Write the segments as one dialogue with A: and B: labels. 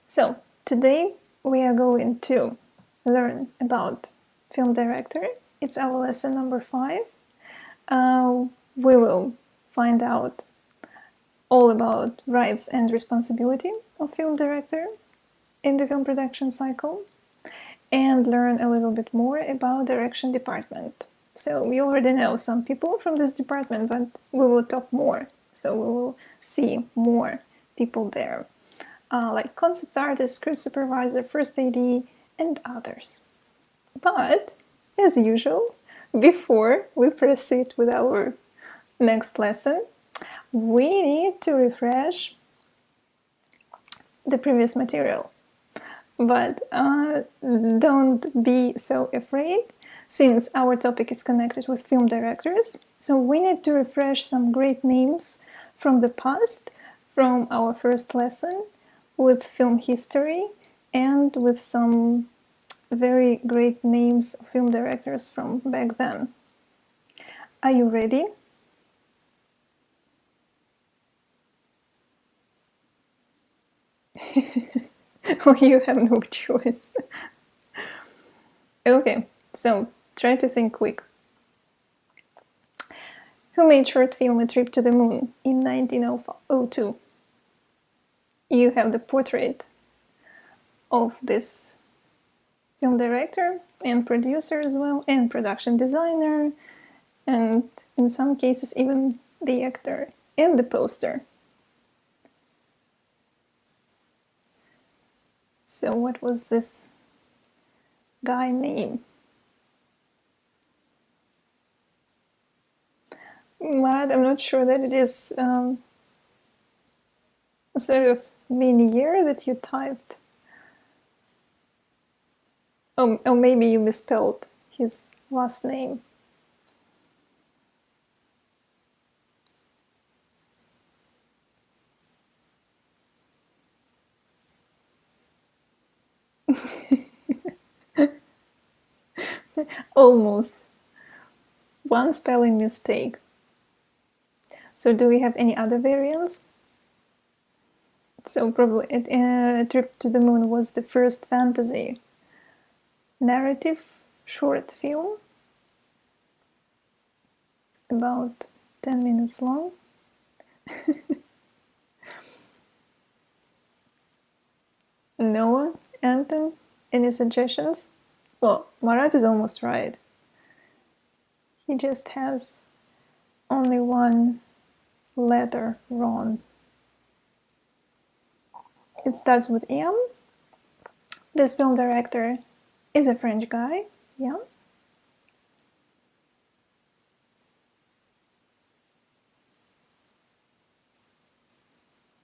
A: So today we are going to learn about film director. It's our lesson number 5. We will find out all about rights and responsibility of film director in the film production cycle and learn a little bit more about direction department. So we already know some people from this department, but we will talk more. So we will see more people there. Like concept artist, script supervisor, first AD, and others. But, as usual, before we proceed with our next lesson, we need to refresh the previous material. But don't be so afraid, since our topic is connected with film directors. So we need to refresh some great names from the past, from our first lesson, with film history and with some very great names of film directors from back then. Are you ready? Well, you have no choice. Okay, so try to think quick. Who made short film A Trip to the Moon in 1902? You have the portrait of this film director and producer as well, and production designer, and in some cases even the actor and the poster. So what was this guy name? But I'm not sure that it is sort of mini year that you typed. Oh, maybe you misspelled his last name. Almost. One spelling mistake. So do we have any other variants? So probably A Trip to the Moon was the first fantasy narrative short film, about 10 minutes long. Noah, Anton, any suggestions? Well, Marat is almost right. He just has only one letter wrong. It starts with M. This film director is a French guy, yeah.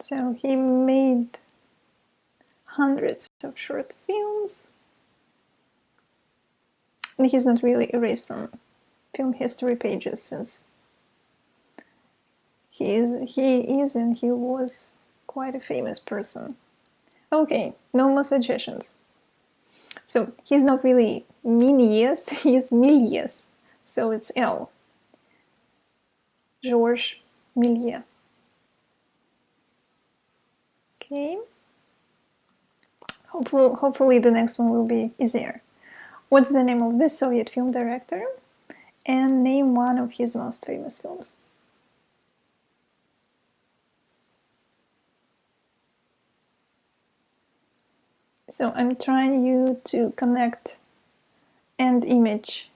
A: So he made hundreds of short films. And he's not really erased from film history pages, since he is and he was quite a famous person. Okay, no more suggestions. So he's not really Méliès, he's Méliès. So it's L. Georges Méliès. Okay. Hopefully the next one will be easier. What's the name of this Soviet film director? And name one of his most famous films. So I'm trying you to connect and image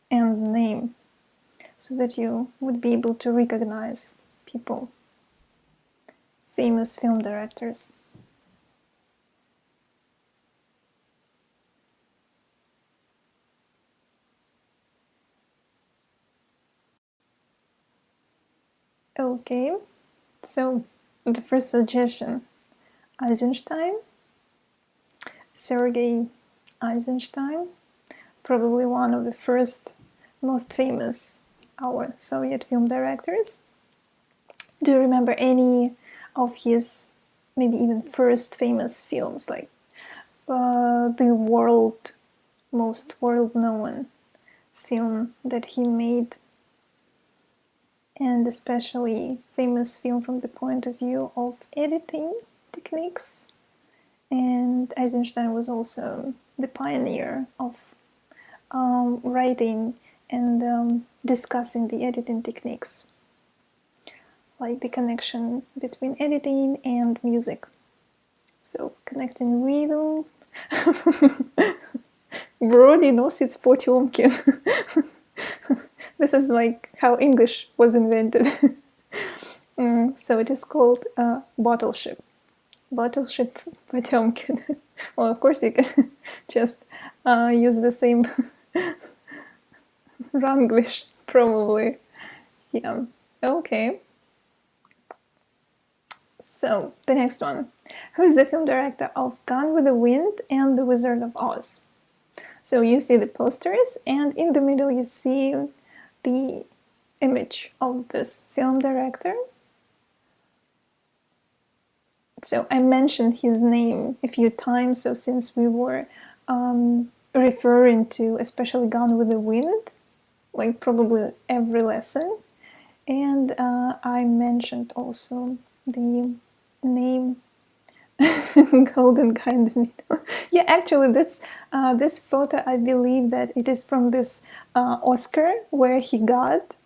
A: and name so that you would be able to recognize people, famous film directors. Okay, so the first suggestion, Eisenstein, Sergei Eisenstein, probably one of the first, most famous our Soviet film directors. Do you remember any of his maybe even first famous films, like the most world-known film that he made, and especially famous film from the point of view of editing techniques And Eisenstein was also the pioneer of writing and discussing the editing techniques, like the connection between editing and music. So connecting rhythm. Вроде носит Потемкин. This is like how English was invented. So it is called Battleship. Battleship Potemkin. Well, of course you can just use the same Ranglish, probably. Yeah. Okay. So the next one. Who's the film director of Gone with the Wind and The Wizard of Oz? So you see the posters, and in the middle you see the image of this film director. So I mentioned his name a few times, so since we were referring to especially Gone with the Wind, like probably every lesson, and I mentioned also the name Golden Kind of Needle. Yeah, actually, this photo, I believe that it is from this Oscar where he got.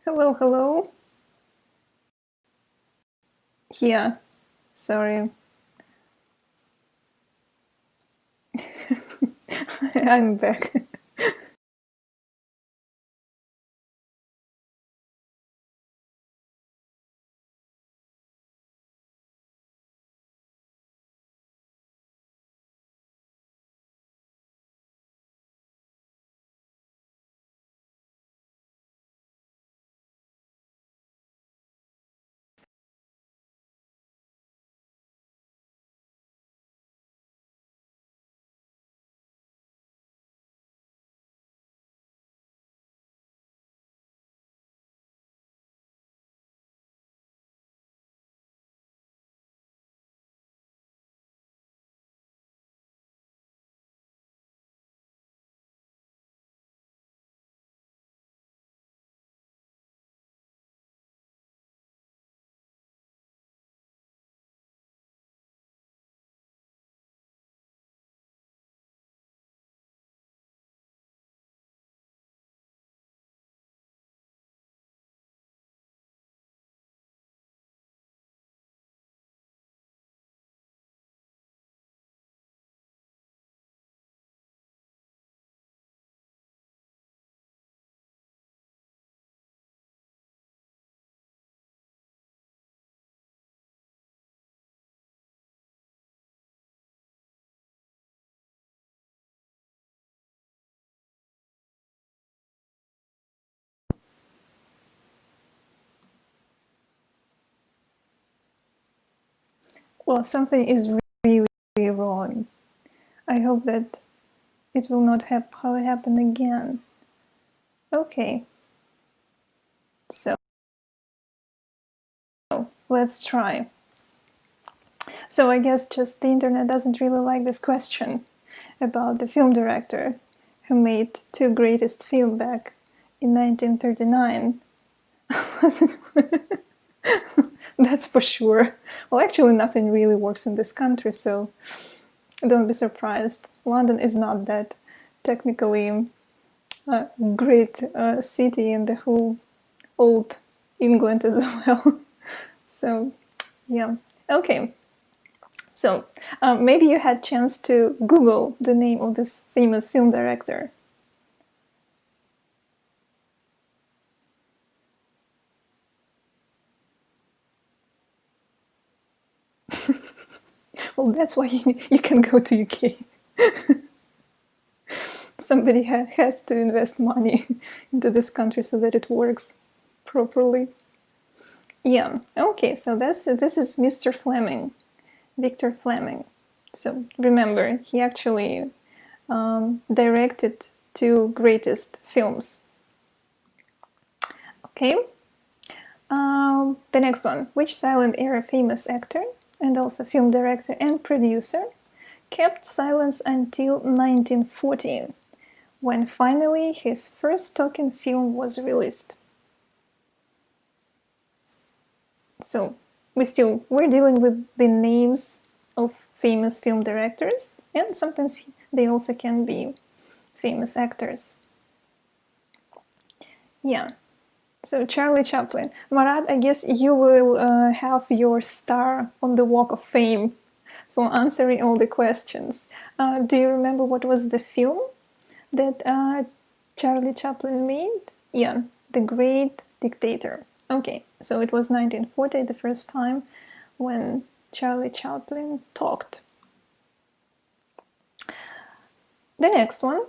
A: Hello, hello. Yeah, sorry. I'm back. Well, something is really, really wrong. I hope that it will not happen again. Okay. So, let's try. So I guess just the internet doesn't really like this question about the film director who made two greatest films back in 1939. That's for sure. Well, actually, nothing really works in this country, so don't be surprised. London is not that technically great city in the whole old England as well. So, yeah. Okay. So, maybe you had chance to Google the name of this famous film director. Well, that's why you can go to UK. Somebody has to invest money into this country so that it works properly. Yeah, okay, so this is Mr. Fleming, Victor Fleming. So remember, he actually directed two greatest films. Okay, the next one. Which silent era famous actor and also film director and producer kept silence until 1940, when finally his first talking film was released? So we're dealing with the names of famous film directors, and sometimes they also can be famous actors. Yeah. So Charlie Chaplin. Marat, I guess you will have your star on the Walk of Fame for answering all the questions. Do you remember what was the film that Charlie Chaplin made? Yeah, The Great Dictator. Okay, so it was 1940, the first time when Charlie Chaplin talked. The next one.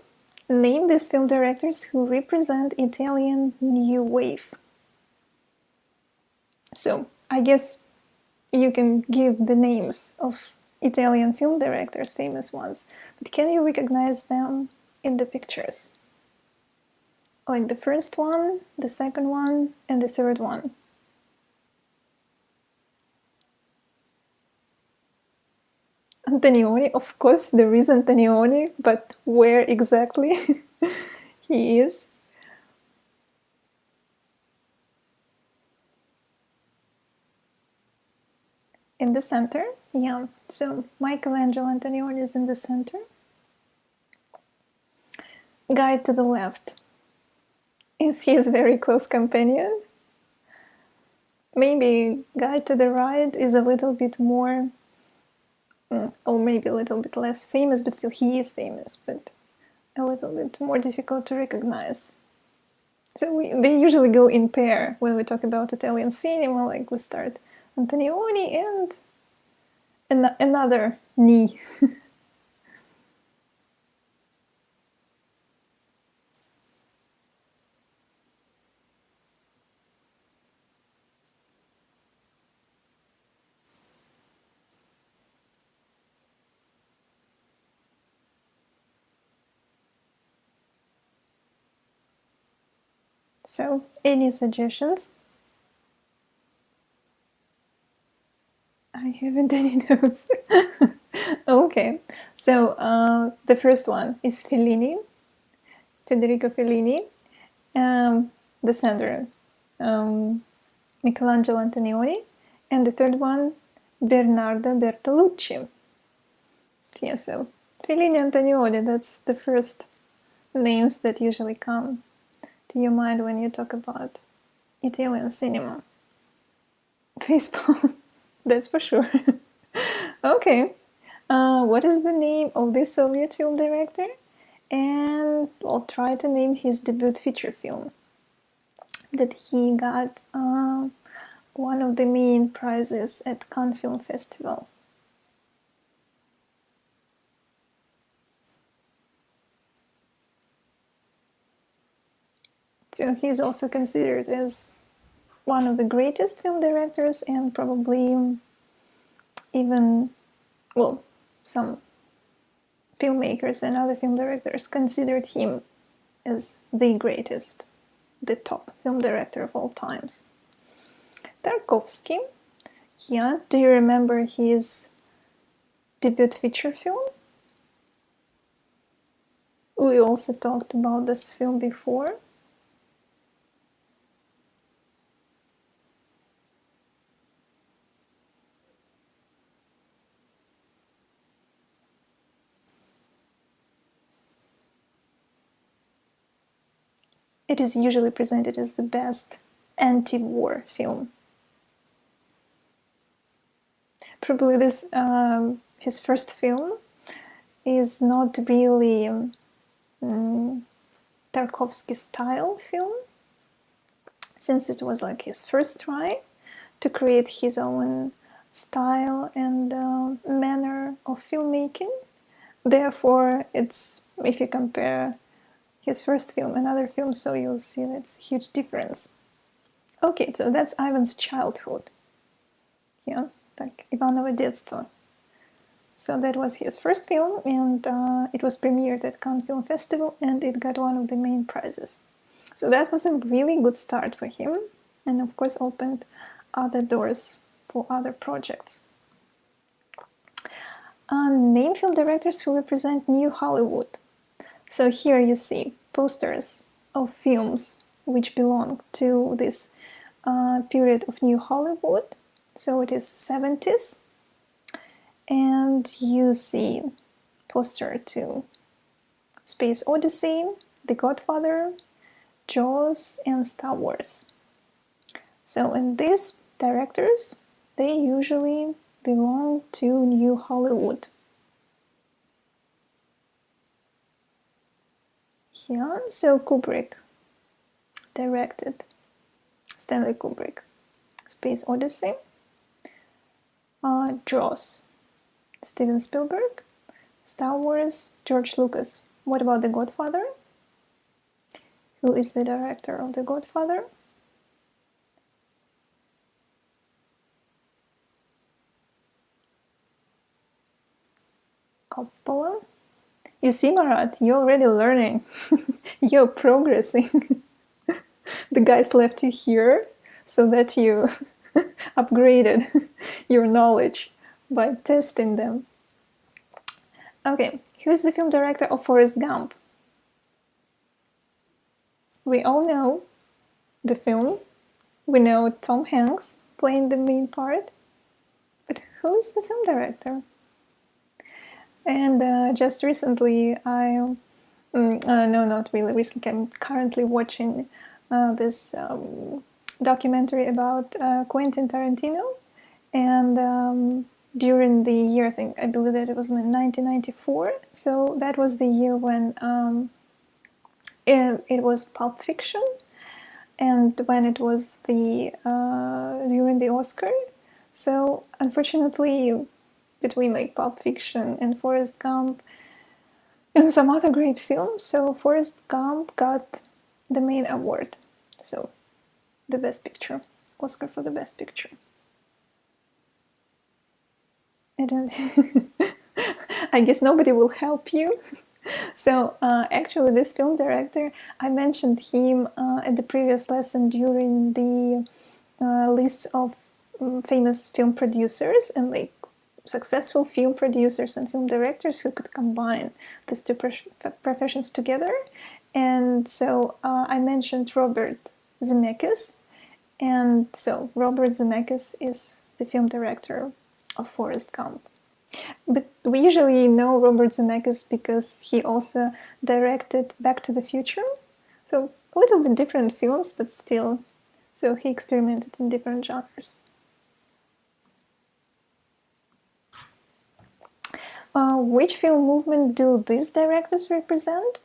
A: Name these film directors who represent Italian New Wave. So I guess you can give the names of Italian film directors, famous ones, but can you recognize them in the pictures? Like the first one, the second one, and the third one. Antonioni, of course, there is Antonioni, but where exactly he is? In the center, yeah. So Michelangelo Antonioni is in the center. Guy to the left is his very close companion. Maybe guy to the right is a little bit more, or maybe a little bit less famous, but still he is famous, but a little bit more difficult to recognize. So they usually go in pair when we talk about Italian cinema, like we start Antonioni and another knee. So, any suggestions? I haven't any notes. Okay, so the first one is Fellini, Federico Fellini. The center, Michelangelo Antonioni, and the third one, Bernardo Bertolucci. Yeah, so Fellini, Antonioni, that's the first names that usually come to your mind when you talk about Italian cinema. Facepalm, that's for sure. Okay, what is the name of this Soviet film director? And I'll try to name his debut feature film that he got one of the main prizes at Cannes Film Festival. So he's also considered as one of the greatest film directors and probably even, well, some filmmakers and other film directors considered him as the greatest, the top film director of all times. Tarkovsky, yeah, do you remember his debut feature film? We also talked about this film before. It is usually presented as the best anti-war film. Probably this, his first film, is not really Tarkovsky style film, since it was like his first try to create his own style and manner of filmmaking. Therefore, it's, if you compare his first film and other films, so you'll see that's a huge difference. Okay, so that's Ivan's childhood. Yeah, like Ivanovo детство. So that was his first film, and it was premiered at Cannes Film Festival, and it got one of the main prizes. So that was a really good start for him, and of course opened other doors for other projects. Name film directors who represent New Hollywood. So here you see posters of films which belong to this period of New Hollywood. So it is 70s. And you see poster to Space Odyssey, The Godfather, Jaws, and Star Wars. So, and these directors, they usually belong to New Hollywood. Yeah, so Kubrick directed, Stanley Kubrick, Space Odyssey, Jaws, Steven Spielberg, Star Wars, George Lucas. What about The Godfather? Who is the director of The Godfather? Coppola. You see, Marat, you're already learning. You're progressing. The guys left you here so that you upgraded your knowledge by testing them. Okay, who's the film director of Forrest Gump? We all know the film. We know Tom Hanks playing the main part. But who is the film director? And just recently, no, not really recently, I'm currently watching this documentary about Quentin Tarantino. And during the year, I believe that it was in 1994. So that was the year when it was Pulp Fiction, and when it was during the Oscar. So unfortunately, between like Pulp Fiction and Forrest Gump and some other great films, so Forrest Gump got the main award. So the Best Picture, Oscar for the Best Picture. I guess nobody will help you. So actually this film director, I mentioned him at the previous lesson during the list of famous film producers and like successful film producers and film directors who could combine these two professions together. And so I mentioned Robert Zemeckis. And so Robert Zemeckis is the film director of Forrest Gump. But we usually know Robert Zemeckis because he also directed Back to the Future. So a little bit different films, but still. So he experimented in different genres. Which film movement do these directors represent?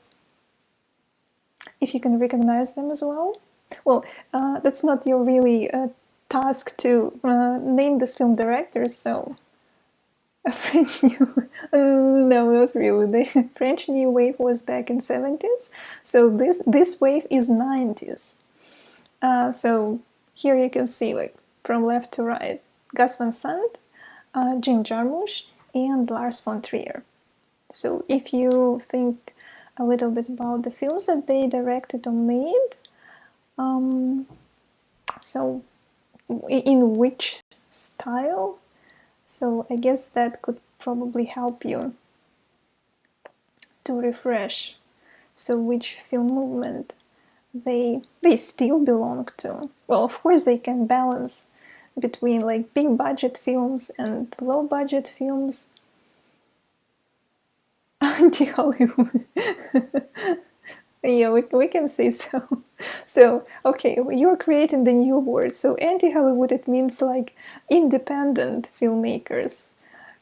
A: If you can recognize them as well. Well, that's not your really task to name this film directors, so French New... no, not really. The French New Wave was back in 70s, so this wave is 90s. So here you can see, like, from left to right, Gus Van Sant, Jim Jarmusch and Lars von Trier. So if you think a little bit about the films that they directed or made, so in which style, so I guess that could probably help you to refresh. So which film movement they still belong to. Well, of course they can balance between like big budget films and low budget films. Anti-Hollywood. Yeah, we can say so. So, okay, you're creating the new word. So anti-Hollywood, it means like independent filmmakers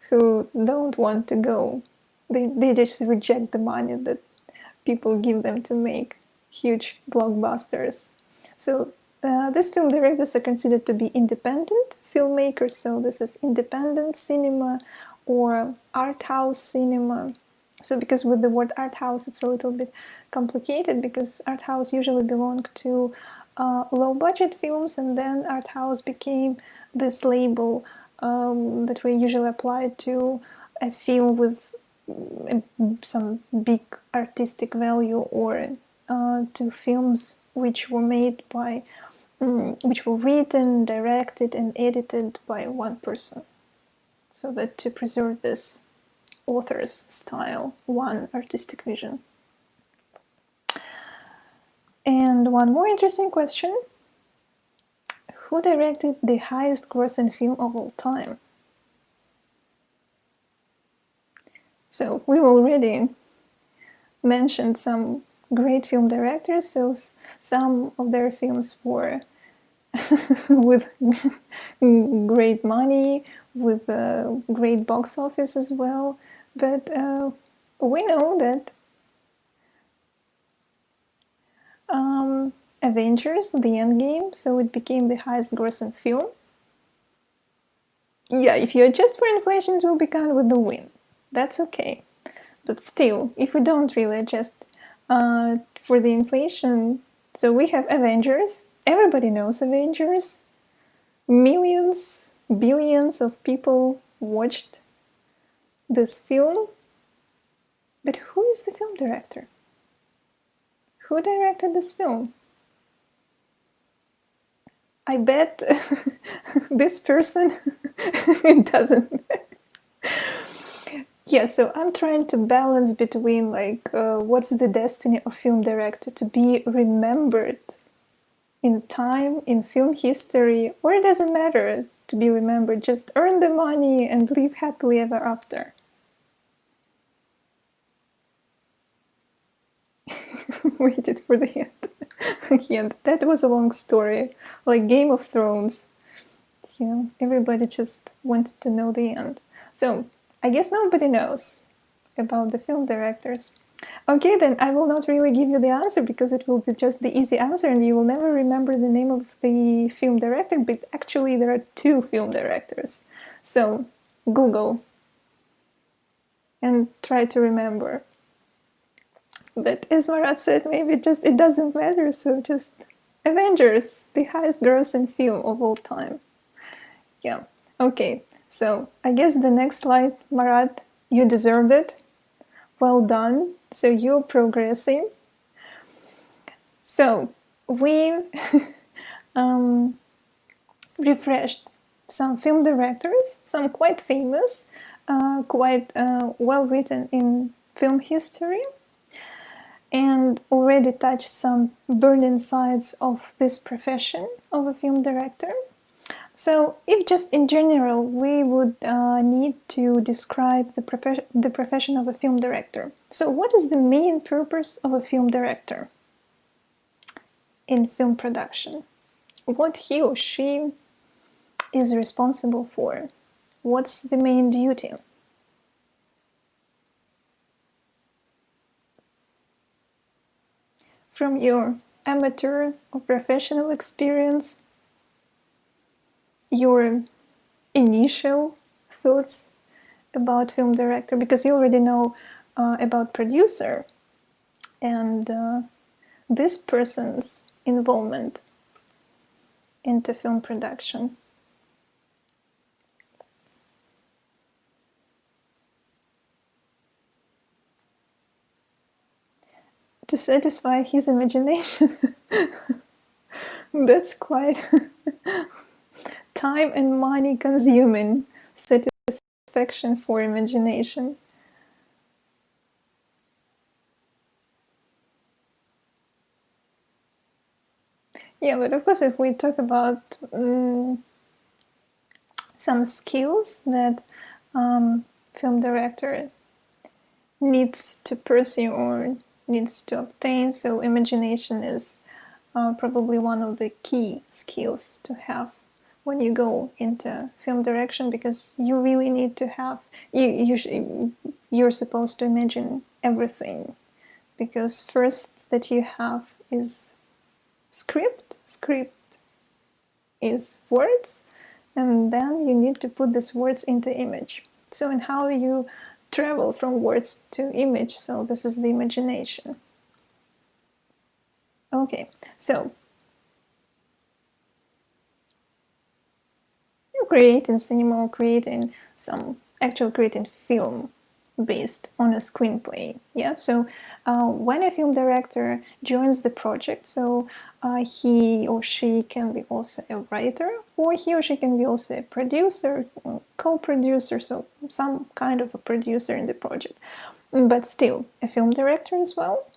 A: who don't want to go. They just reject the money that people give them to make huge blockbusters. So these film directors are considered to be independent filmmakers. So this is independent cinema or art house cinema. So because with the word art house, it's a little bit complicated because art house usually belonged to low budget films, and then art house became this label that we usually apply to a film with some big artistic value, or to films which were made by, which were written, directed, and edited by one person. So that to preserve this author's style, one artistic vision. And one more interesting question. Who directed the highest grossing film of all time? So we already mentioned some great film directors, so some of their films were with great money, with great box office as well. But we know that Avengers, the Endgame, so it became the highest grossing film. Yeah, if you adjust for inflation, it will be counted with the win. That's okay. But still, if we don't really adjust for the inflation, so we have Avengers. Everybody knows Avengers. Millions, billions of people watched this film. But who is the film director? Who directed this film? I bet this person doesn't. Yeah, so I'm trying to balance between like what's the destiny of film director, to be remembered in time, in film history, or it doesn't matter to be remembered, just earn the money and live happily ever after. Waited for the end. Yeah, that was a long story, like Game of Thrones. Yeah, everybody just wanted to know the end. So I guess nobody knows about the film directors. Okay, then I will not really give you the answer because it will be just the easy answer and you will never remember the name of the film director, but actually there are two film directors. So Google and try to remember. But as Marat said, maybe just it doesn't matter, so just Avengers, the highest grossing film of all time. Yeah, okay, so I guess the next slide, Marat, you deserved it. Well done, so you're progressing. So we've refreshed some film directors, some quite famous, quite well written in film history, and already touched some burning sides of this profession of a film director. So if just in general we would need to describe the profession of a film director. So what is the main purpose of a film director in film production? What he or she is responsible for? What's the main duty? From your amateur or professional experience, your initial thoughts about film director, because you already know about producer and this person's involvement into film production. to satisfy his imagination. That's quite time and money consuming satisfaction for imagination. Yeah, but of course, if we talk about some skills that film director needs to pursue or needs to obtain, so imagination is probably one of the key skills to have when you go into film direction, because you really need to have, you're supposed to imagine everything, because first that you have is script is words, and then you need to put these words into image. So, and how you travel from words to image, so this is the imagination. Okay, so creating cinema or creating film based on a screenplay. Yeah, so when a film director joins the project, so he or she can be also a writer, or he or she can be also a producer, co-producer, so some kind of a producer in the project, but still a film director as well.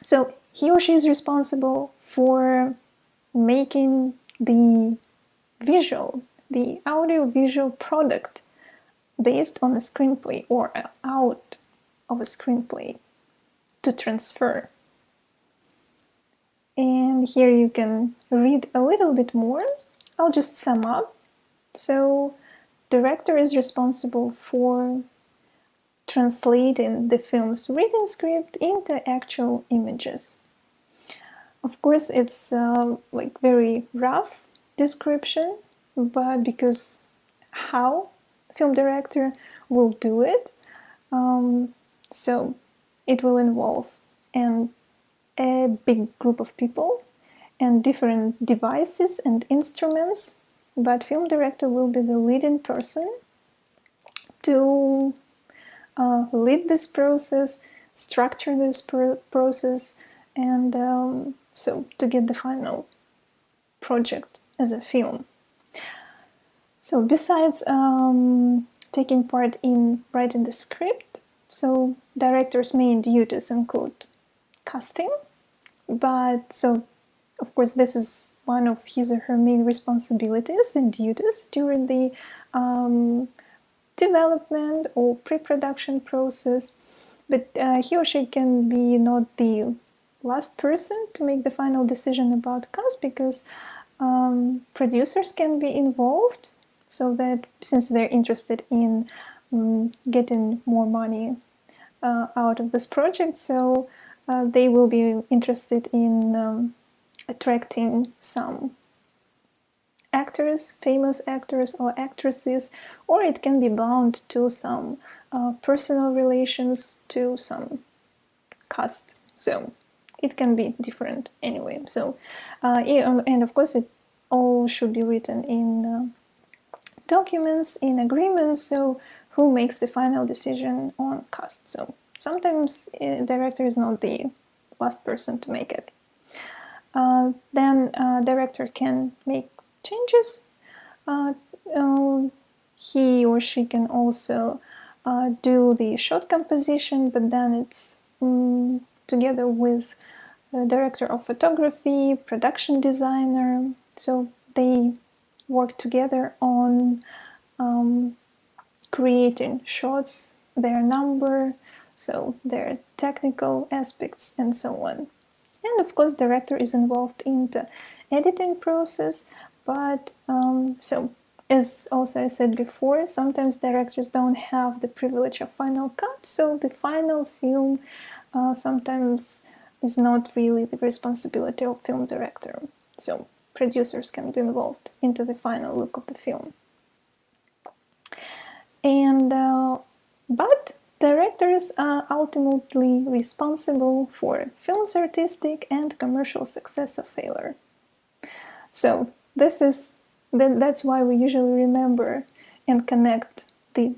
A: So he or she is responsible for making the audio-visual product based on a screenplay or out of a screenplay to transfer. And here you can read a little bit more. I'll just sum up. So, director is responsible for translating the film's written script into actual images. Of course, it's like very rough description, but because how film director will do it, so it will involve a big group of people and different devices and instruments, but film director will be the leading person to lead this process, structure this process, and so to get the final project as a film. So besides taking part in writing the script, so director's main duties include casting, but so of course this is one of his or her main responsibilities and duties during the development or pre-production process, but he or she can be not the last person to make the final decision about cast, because producers can be involved, so that since they're interested in getting more money out of this project, so they will be interested in attracting some actors, famous actors or actresses, or it can be bound to some personal relations to some cast. So it can be different anyway. So and of course it all should be written in documents, in agreements, so who makes the final decision on cast. So sometimes director is not the last person to make it. Then director can make changes. He or she can also do the shot composition, but then it's together with the director of photography, production designer, so they work together on creating shots, their number, so their technical aspects and so on. And of course director is involved in the editing process, but so as also I said before, sometimes directors don't have the privilege of final cut, so the final film sometimes is not really the responsibility of film director. So producers can be involved into the final look of the film. And but directors are ultimately responsible for film's artistic and commercial success or failure. So that's why we usually remember and connect the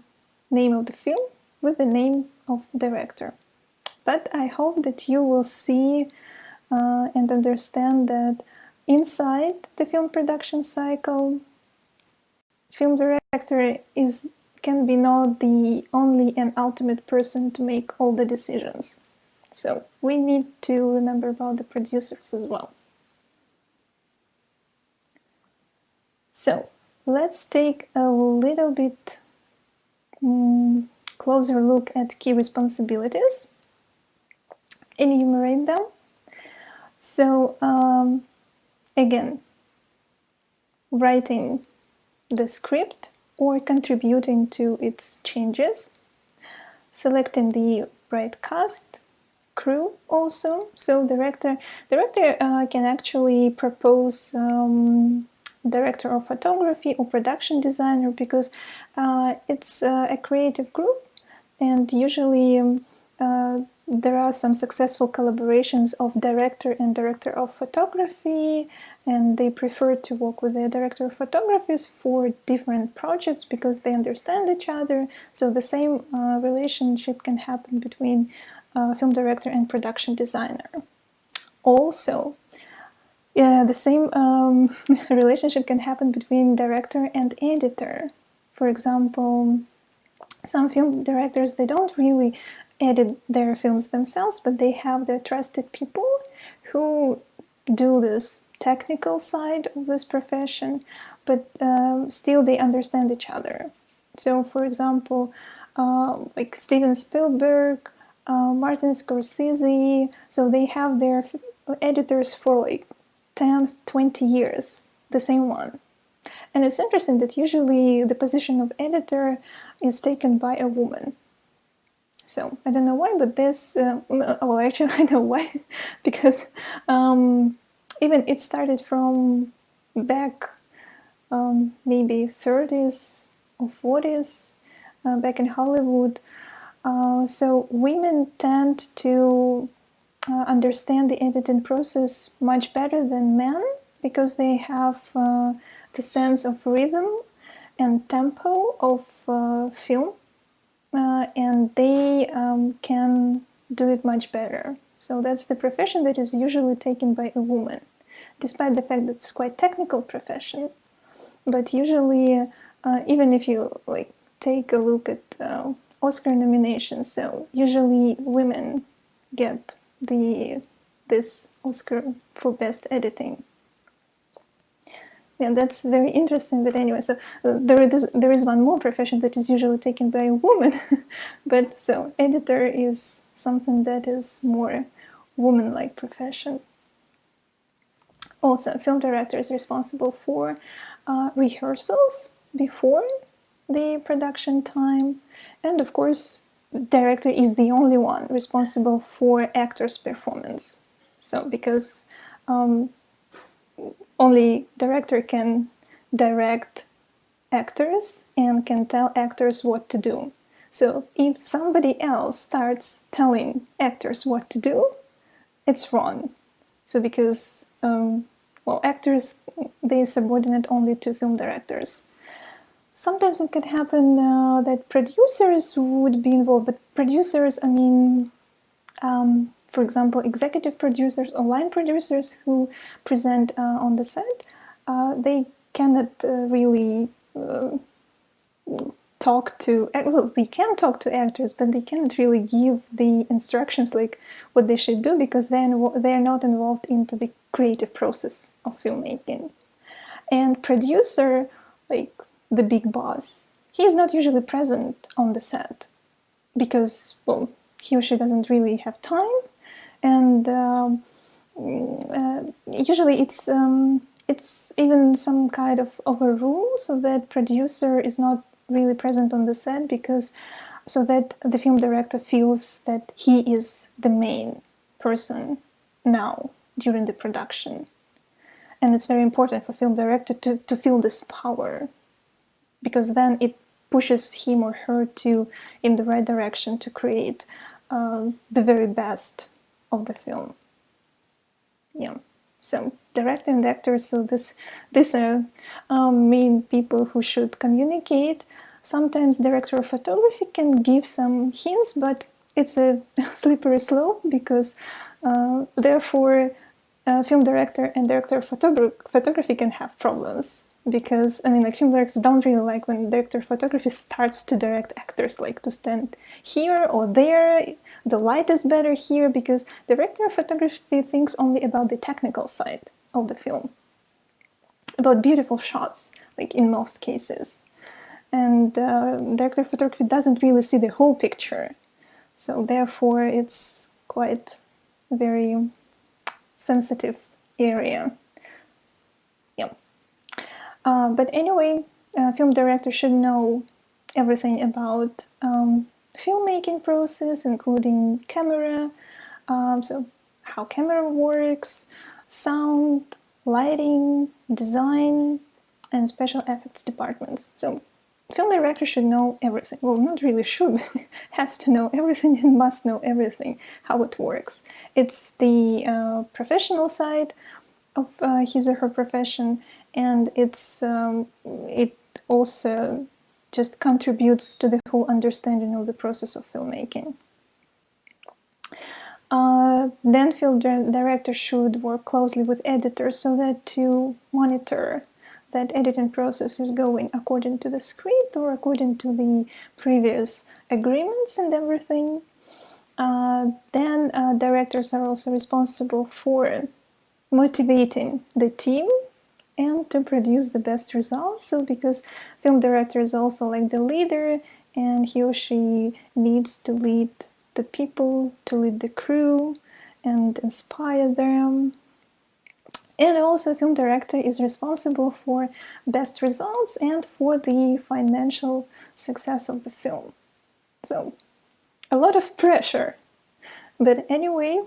A: name of the film with the name of director. But I hope that you will see and understand that inside the film production cycle, film director can be not the only and ultimate person to make all the decisions. So we need to remember about the producers as well. So let's take a little bit closer look at key responsibilities, enumerate them. So again, writing the script or contributing to its changes, selecting the right cast, crew also. So director can actually propose director of photography or production designer, because it's a creative group, and usually there are some successful collaborations of director and director of photography, and they prefer to work with the director of photography for different projects because they understand each other. So the same relationship can happen between film director and production designer. Also, the same relationship can happen between director and editor. For example, some film directors, they don't really edit their films themselves, but they have their trusted people who do this technical side of this profession, but still they understand each other. So, for example, like Steven Spielberg, Martin Scorsese, so they have their editors for like 10, 20 years, the same one. And it's interesting that usually the position of editor is taken by a woman. So I don't know why, but this, well, actually I know why, because even it started from back maybe 30s or 40s, back in Hollywood. So women tend to understand the editing process much better than men, because they have the sense of rhythm and tempo of film, and they can do it much better. So that's the profession that is usually taken by a woman, despite the fact that it's quite technical profession. But usually, even if you like take a look at Oscar nominations, so usually women get this Oscar for best editing. Yeah, that's very interesting. But anyway, so there is one more profession that is usually taken by a woman, but so editor is something that is more woman-like profession. Also, film director is responsible for rehearsals before the production time, and of course, director is the only one responsible for actors' performance. So because only director can direct actors and can tell actors what to do. So if somebody else starts telling actors what to do, it's wrong. So because, well, actors, they subordinate only to film directors. Sometimes it can happen that producers would be involved, but producers, I mean, for example, executive producers or line producers who present on the set, they cannot really talk to, well, they can talk to actors, but they cannot really give the instructions like what they should do, because they're not involved into the creative process of filmmaking. And producer, like the big boss, he's not usually present on the set because, well, he or she doesn't really have time. And usually it's even some kind of a rule, so that producer is not really present on the set, because so that the film director feels that he is the main person now during the production. And it's very important for film director to feel this power, because then it pushes him or her to in the right direction to create the very best of the film. Yeah. So director and actors, so these are main people who should communicate. Sometimes director of photography can give some hints, but it's a slippery slope, because therefore film director and director of photography can have problems, because I mean, like, film directors don't really like when director of photography starts to direct actors, like to stand here or there, the light is better here, because director of photography thinks only about the technical side of the film, about beautiful shots, like in most cases. And director of photography doesn't really see the whole picture, so therefore it's quite a very sensitive area. Yeah. But anyway, film director should know everything about filmmaking process, including camera, so how camera works, sound, lighting, design, and special effects departments. So film director should know everything. Well, not really should, has to know everything and must know everything, how it works. It's the professional side of his or her profession, and it also just contributes to the whole understanding of the process of filmmaking. Then film director should work closely with editors, so that to monitor that editing process is going according to the script or according to the previous agreements and everything. Then directors are also responsible for motivating the team and to produce the best results. So because film director is also like the leader, and he or she needs to lead the people, to lead the crew and inspire them. And also film director is responsible for best results and for the financial success of the film. So a lot of pressure. But anyway,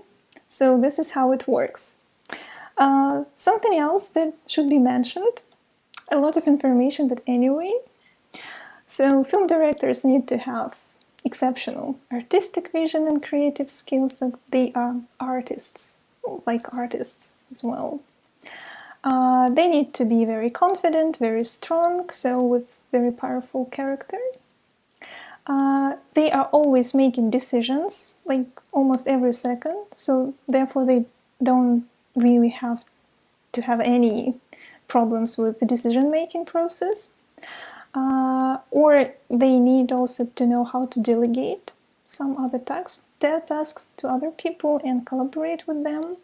A: so this is how it works. Something else that should be mentioned, a lot of information, but anyway. So film directors need to have exceptional artistic vision and creative skills, so they are artists, like artists as well. They need to be very confident, very strong, so with very powerful character. They are always making decisions, like almost every second, so therefore they don't really have to have any problems with the decision-making process. Or they need also to know how to delegate some other tasks to other people and collaborate with them.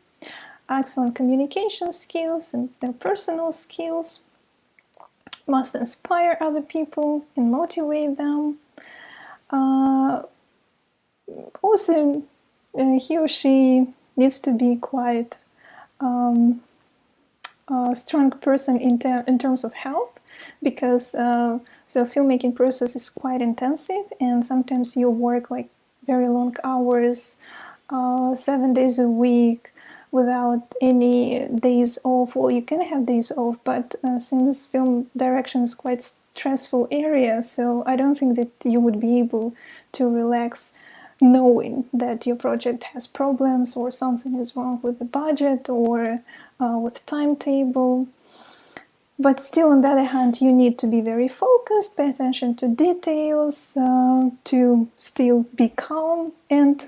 A: Excellent communication skills and their personal skills, must inspire other people and motivate them. Also, he or she needs to be quite a strong person in terms of health, because so filmmaking process is quite intensive, and sometimes you work like very long hours, 7 days a week, without any days off. Well, you can have days off, but since film direction is quite stressful area, so I don't think that you would be able to relax knowing that your project has problems or something is wrong with the budget or with timetable. But still, on the other hand, you need to be very focused, pay attention to details, to still be calm and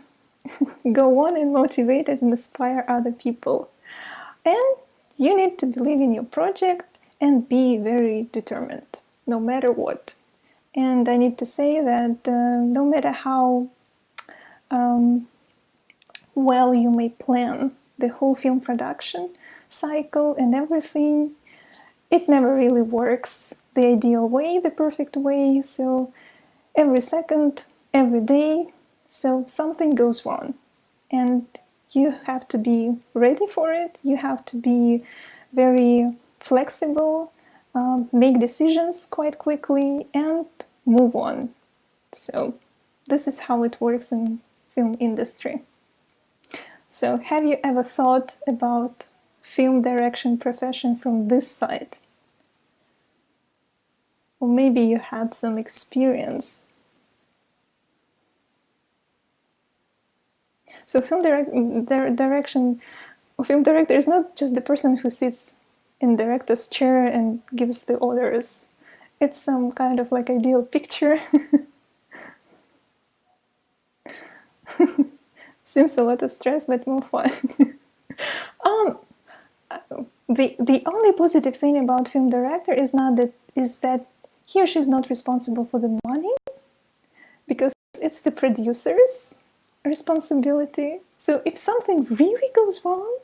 A: go on and motivate and inspire other people. And you need to believe in your project and be very determined, no matter what. And I need to say that no matter how well you may plan the whole film production cycle and everything, it never really works the ideal way, the perfect way. So every second, every day, so something goes wrong, and you have to be ready for it. You have to be very flexible, make decisions quite quickly, and move on. So this is how it works in film industry. So have you ever thought about film direction profession from this side? Or maybe you had some experience. So film director is not just the person who sits in director's chair and gives the orders. It's some kind of like ideal picture. Seems a lot of stress, but more fun. The only positive thing about film director is that he or she is not responsible for the money, because it's the producer's responsibility. So if something really goes wrong,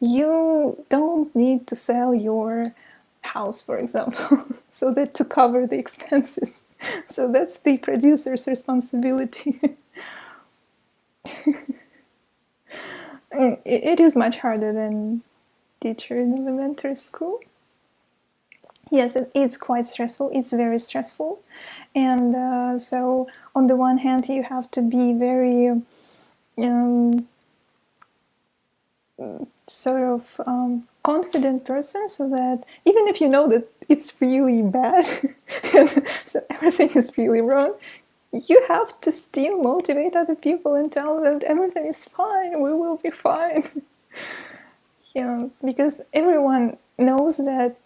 A: you don't need to sell your house, for example, so that to cover the expenses. So that's the producer's responsibility. It is much harder than teacher in elementary school. Yes, it's quite stressful. It's very stressful. And so on the one hand, you have to be very sort of confident person, so that even if you know that it's really bad, so everything is really wrong, you have to still motivate other people and tell them that everything is fine, we will be fine. Because everyone knows that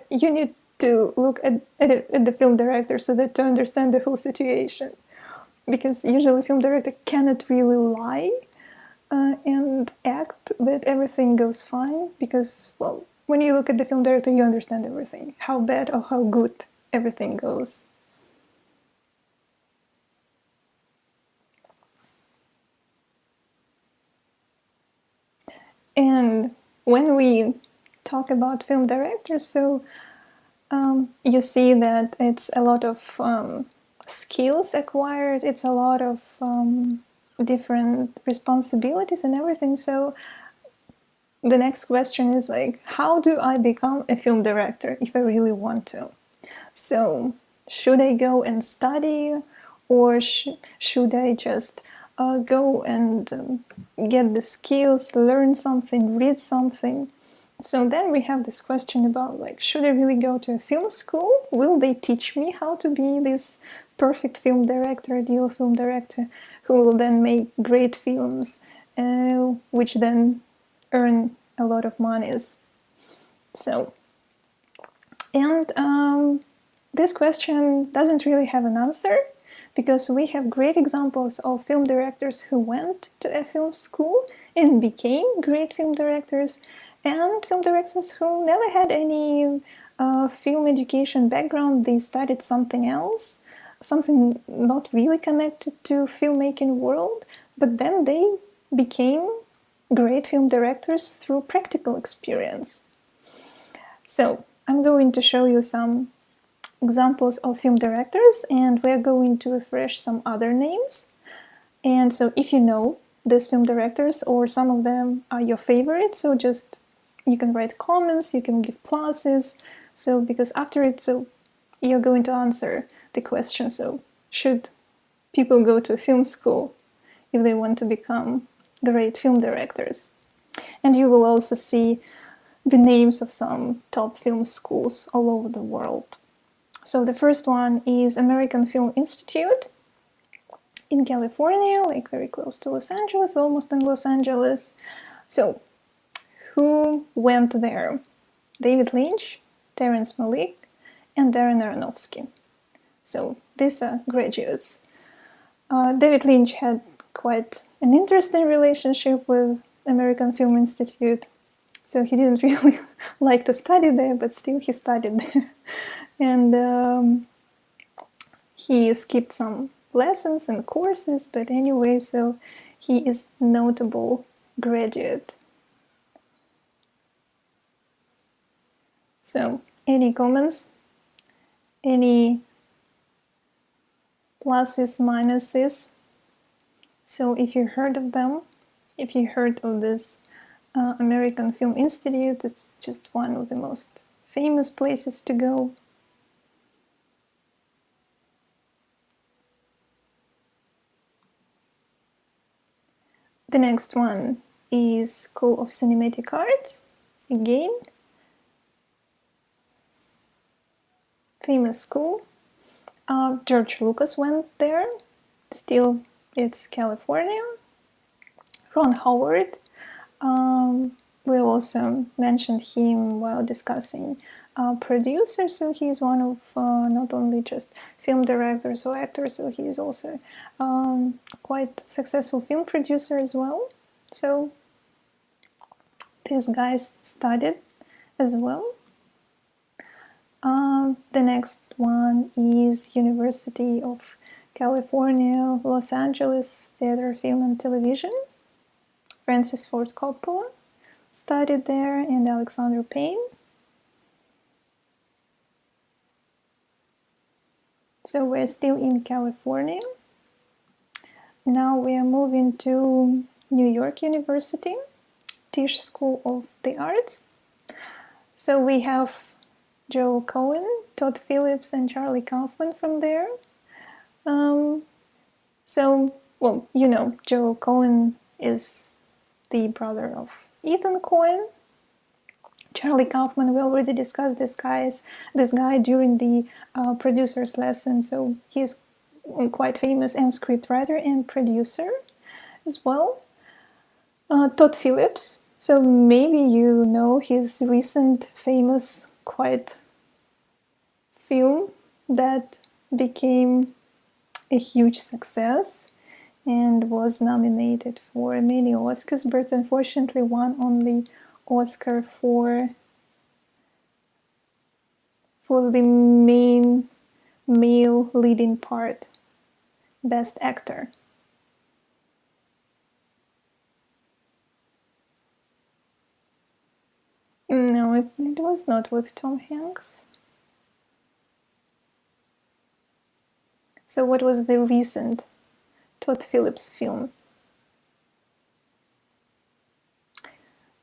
A: you need to look at the film director so that to understand the whole situation. Because usually film director cannot really lie and act that everything goes fine, because, well, when you look at the film director, you understand everything, how bad or how good everything goes. And when we talk about film directors, so you see that it's a lot of skills acquired, it's a lot of different responsibilities and everything. So the next question is like, how do I become a film director if I really want to? So should I go and study, or should I just go and get the skills, learn something, read something? So then we have this question about, like, should I really go to a film school? Will they teach me how to be this perfect film director, ideal film director, who will then make great films, which then earn a lot of monies? So, and this question doesn't really have an answer, because we have great examples of film directors who went to a film school and became great film directors, and film directors who never had any film education background. They studied something else, something not really connected to filmmaking world, but then they became great film directors through practical experience. So I'm going to show you some examples of film directors, and we're going to refresh some other names. And so if you know these film directors, or some of them are your favorites, so just you can write comments, you can give pluses. So because after it, so you're going to answer the question, so should people go to a film school if they want to become great film directors? And you will also see the names of some top film schools all over the world. So the first one is American Film Institute in California, like very close to Los Angeles, almost in Los Angeles. So who went there? David Lynch, Terrence Malick, and Darren Aronofsky. So these are graduates. David Lynch had quite an interesting relationship with American Film Institute. So he didn't really like to study there, but still he studied there. And he skipped some lessons and courses, but anyway, so he is notable graduate. So any comments? Any pluses, minuses? So if you heard of them, if you heard of this American Film Institute, it's just one of the most famous places to go. The next one is School of Cinematic Arts, again, famous school. George Lucas went there, still it's California. Ron Howard, we also mentioned him while discussing producer, so he's one of not only just film directors or actors, so he is also quite successful film producer as well. So these guys studied as well. The next one is University of California, Los Angeles Theater, Film and Television. Francis Ford Coppola studied there, and Alexander Payne. So we're still in California. Now we are moving to New York University, Tisch School of the Arts. So we have Joe Cohen, Todd Phillips, and Charlie Kaufman from there. Well, you know, Joe Cohen is the brother of Ethan Cohen. Charlie Kaufman, we already discussed this guy during the producer's lesson, so he's quite famous and scriptwriter and producer as well. Todd Phillips, so maybe you know his recent famous quite film that became a huge success and was nominated for many Oscars, but unfortunately won only Oscar for the main male leading part, Best Actor. No, it was not with Tom Hanks. So what was the recent Todd Phillips film?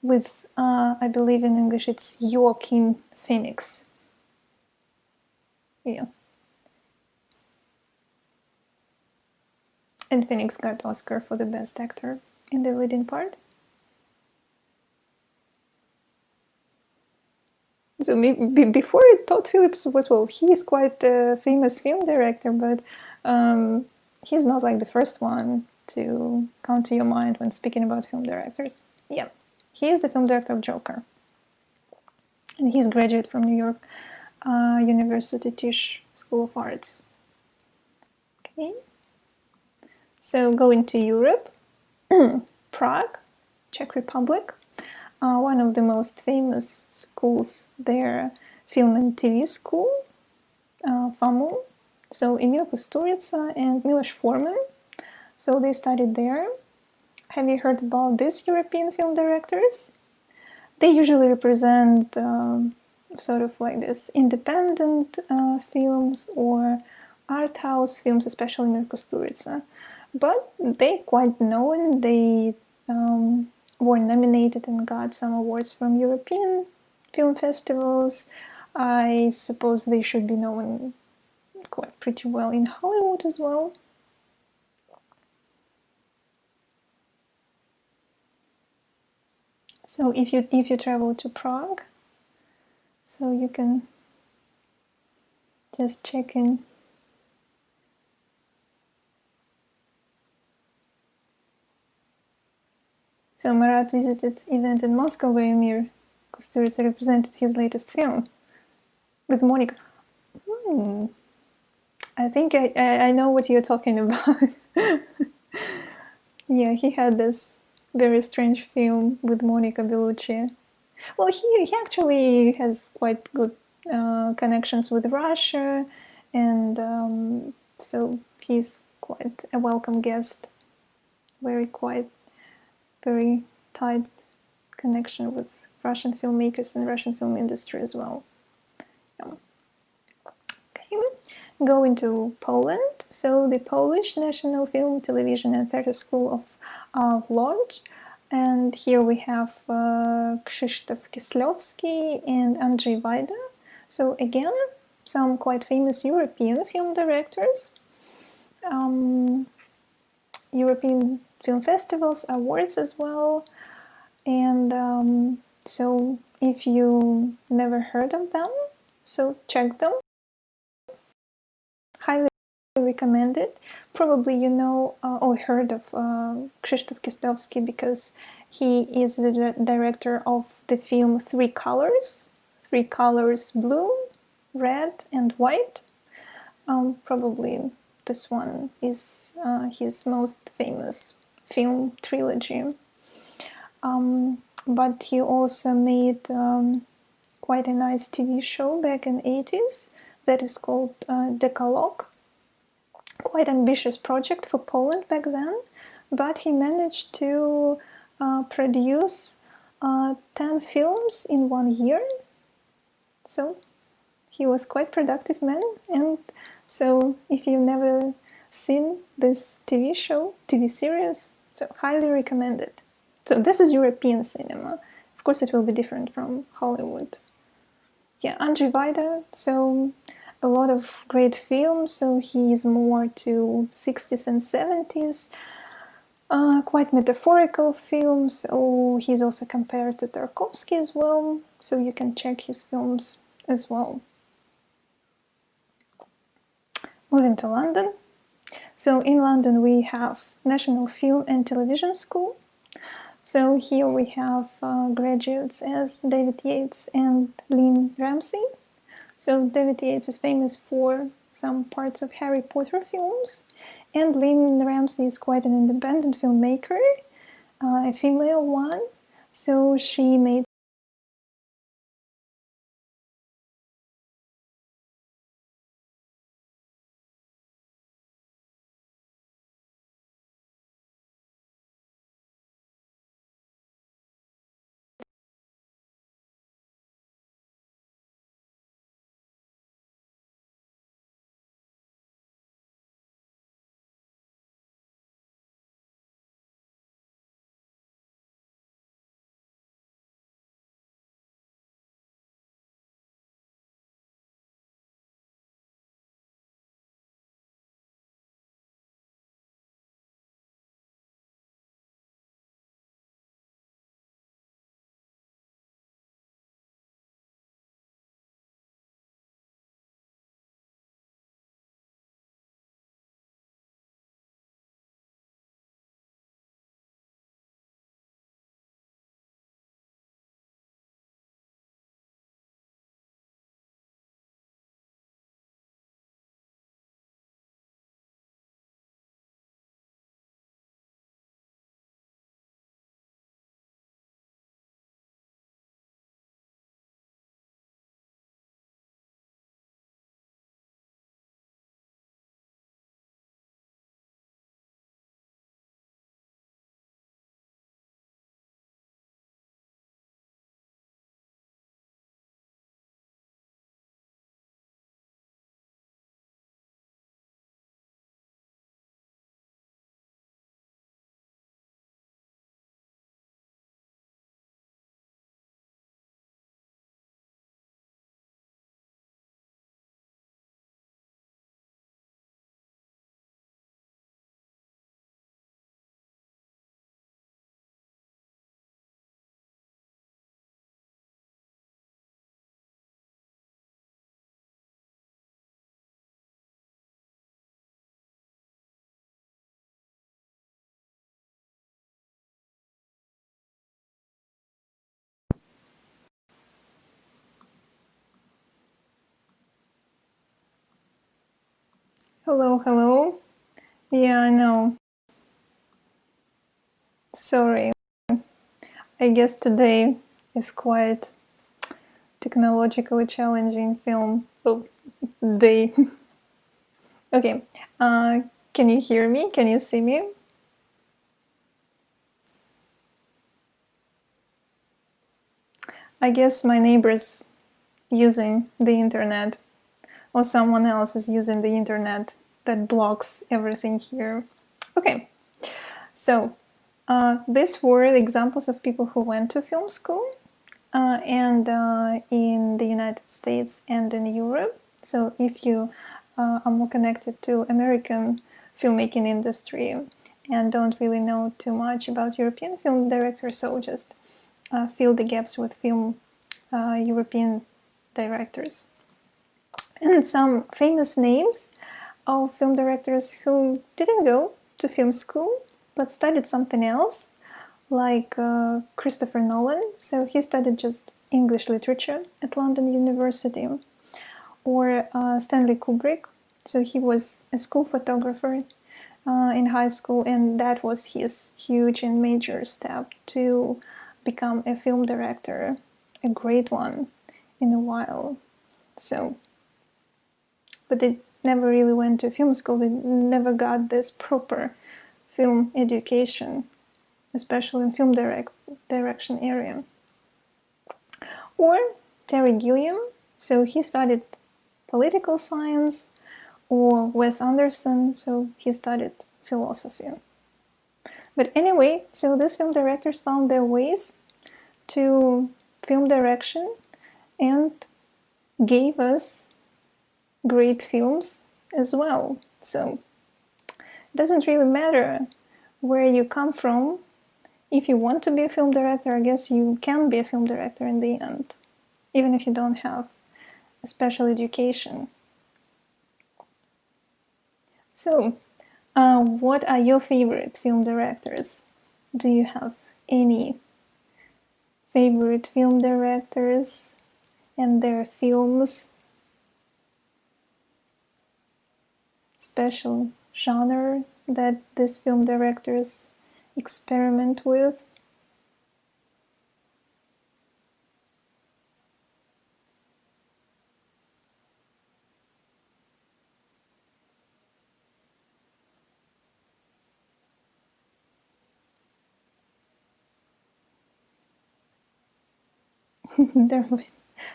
A: With, I believe in English, it's Joaquin Phoenix. Yeah. And Phoenix got Oscar for the Best Actor in the leading part. So maybe before Todd Phillips was, well, he's quite a famous film director, but he's not like the first one to come to your mind when speaking about film directors. Yeah, he is a film director of Joker. And he's a graduate from New York University Tisch School of Arts. Okay. So going to Europe, Prague, Czech Republic. One of the most famous schools there, film and TV school, FAMU. So Emil Kusturica and Milos Forman. So they studied there. Have you heard about these European film directors? They usually represent sort of like this independent films or art house films, especially Emil Kusturica. But they're quite known. They were nominated and got some awards from European film festivals. I suppose they should be known quite pretty well in Hollywood as well. So if you travel to Prague, so you can just check in. So Marat visited event in Moscow where Emir Kusturica represented his latest film with Monica. I think I know what you're talking about. Yeah, he had this very strange film with Monica Bellucci. Well, he actually has quite good connections with Russia, and so he's quite a welcome guest. Very tight connection with Russian filmmakers and Russian film industry as well. Yeah. Okay, going to Poland. So the Polish National Film, Television and Theatre School of Lodz. And here we have Krzysztof Kieslowski and Andrzej Wajda. So again, some quite famous European film directors. European film festivals, awards as well. And so if you never heard of them, so check them. Highly recommend it. Probably you know or heard of Krzysztof Kieslowski because he is the director of the film Three Colors, three colors: blue, red, and white. Probably this one is his most famous film trilogy. But he also made quite a nice TV show back in the 80s that is called Decalogue. Quite ambitious project for Poland back then, but he managed to produce 10 films in 1 year. So he was quite productive man. And so if you've never seen this TV show, TV series, so highly recommend it. So this is European cinema. Of course, it will be different from Hollywood. Yeah, Andrzej Wajda, so a lot of great films. So he is more to 60s and 70s, quite metaphorical films. Oh, he's also compared to Tarkovsky as well, so you can check his films as well. Moving to London. So in London we have National Film and Television School. So here we have graduates as David Yates and Lynn Ramsey. So David Yates is famous for some parts of Harry Potter films, and Lynn Ramsey is quite an independent filmmaker, a female one. So she made hello, hello. Yeah, I know. Sorry. I guess today is quite technologically challenging film day. Okay. Can you hear me? Can you see me? I guess my neighbor's using the internet, or someone else is using the internet that blocks everything here. Okay, so these were examples of people who went to film school and in the United States and in Europe. So if you are more connected to American filmmaking industry and don't really know too much about European film directors, so just fill the gaps with film European directors. And some famous names of film directors who didn't go to film school but studied something else, like Christopher Nolan. So he studied just English literature at London University. Or Stanley Kubrick. So he was a school photographer in high school, and that was his huge and major step to become a film director, a great one in a while. So, but they never really went to film school. They never got this proper film education, especially in film direction area. Or Terry Gilliam. So he studied political science, or Wes Anderson, so he studied philosophy. But anyway, so these film directors found their ways to film direction and gave us great films as well. So it doesn't really matter where you come from. If you want to be a film director, I guess you can be a film director in the end, even if you don't have a special education. So, what are your favorite film directors? Do you have any favorite film directors and their films? Special genre that these film directors experiment with?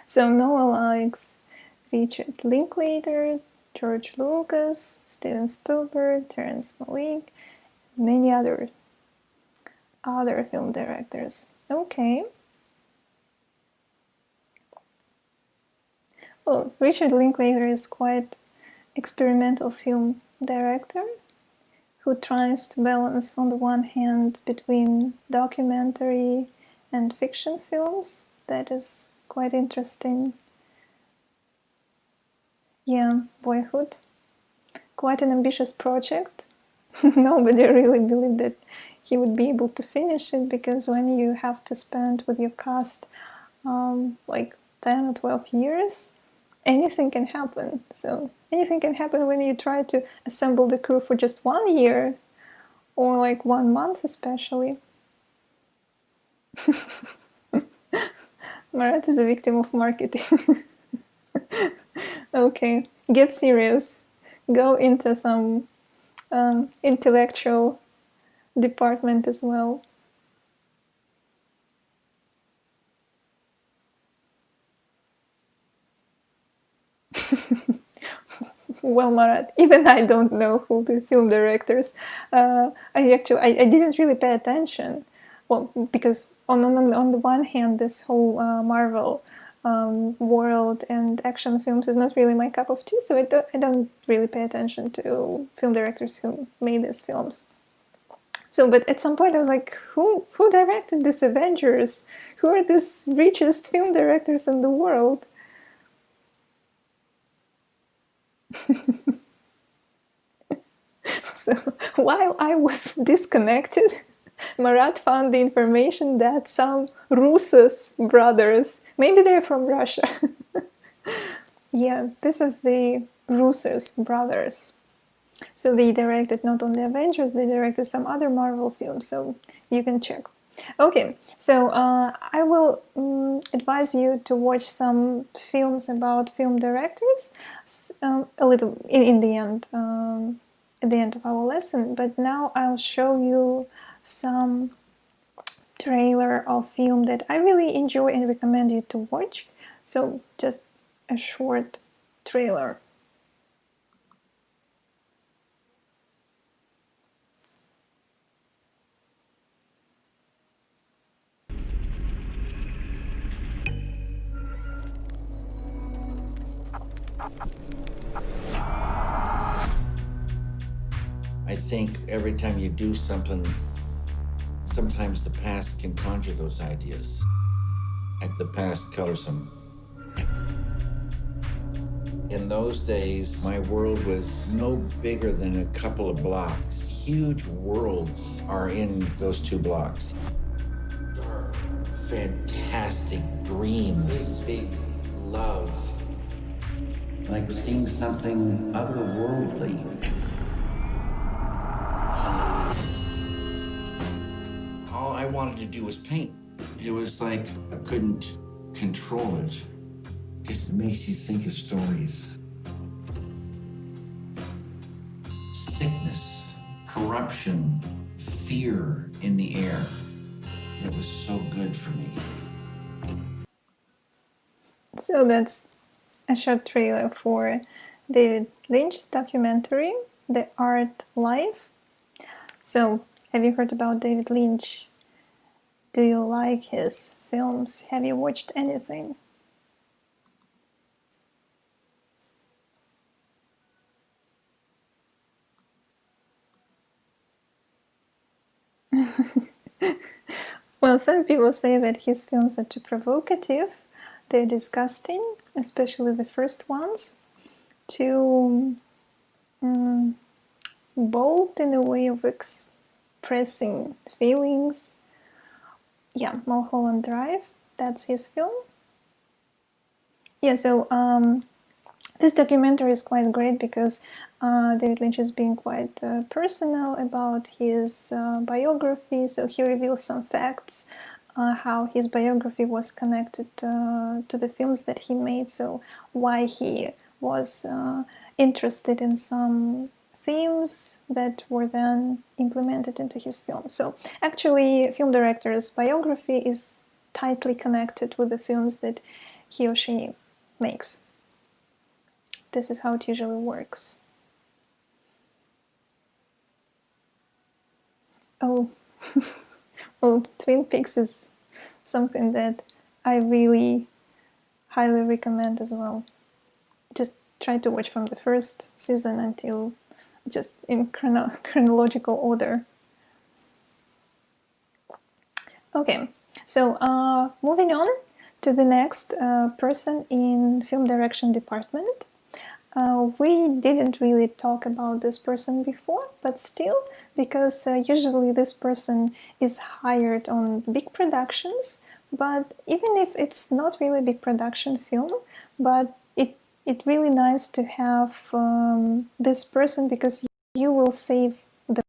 A: So Noah likes Richard Linklater, George Lucas, Steven Spielberg, Terrence Malick, many other film directors. Okay. Well, Richard Linklater is quite experimental film director who tries to balance on the one hand between documentary and fiction films. That is quite interesting. Yeah, Boyhood. Quite an ambitious project. Nobody really believed that he would be able to finish it, because when you have to spend with your cast like 10 or 12 years, anything can happen. So anything can happen when you try to assemble the crew for just 1 year, or like 1 month especially. Marat is a victim of marketing. Okay, get serious. Go into some intellectual department as well. Well, Marat, even I don't know who the film directors. I didn't really pay attention. Well, because on the one hand, this whole Marvel world and action films is not really my cup of tea, so I don't really pay attention to film directors who made these films. So, but at some point I was like, who directed this Avengers? Who are these richest film directors in the world? So while I was disconnected, Marat found the information that some Russos brothers, maybe they're from Russia. Yeah, this is the Russos brothers. So they directed not only Avengers, they directed some other Marvel films, so you can check. Okay, so I will advise you to watch some films about film directors a little in the end, at the end of our lesson. But now I'll show you some trailer of film that I really enjoy and recommend you to watch. So just a short trailer.
B: I think every time you do something, sometimes the past can conjure those ideas. Like the past colorsome. In those days, my world was no bigger than a couple of blocks. Huge worlds are in those 2 blocks. Fantastic dream, this big love. Like seeing something otherworldly. All I wanted to do was paint. It was like I couldn't control it. It just makes you think of stories. Sickness, corruption, fear in the air. It was so good for me.
A: So that's a short trailer for David Lynch's documentary, The Art Life. So, have you heard about David Lynch? Do you like his films? Have you watched anything? Well, some people say that his films are too provocative, they're disgusting, especially the first ones, too bold in a way of expressing feelings. Yeah, Mulholland Drive, that's his film. Yeah, so this documentary is quite great because David Lynch is being quite personal about his biography. So he reveals some facts, how his biography was connected to the films that he made. So why he was interested in some themes that were then implemented into his film. So actually, a film director's biography is tightly connected with the films that he or she makes. This is how it usually works. Oh, oh, Twin Peaks is something that I really highly recommend as well. Just try to watch from the first season until just in chronological order. Okay, so moving on to the next person in film direction department. We didn't really talk about this person before, but still, because usually this person is hired on big productions, but even if it's not really big production film, but it's really nice to have this person because you will save the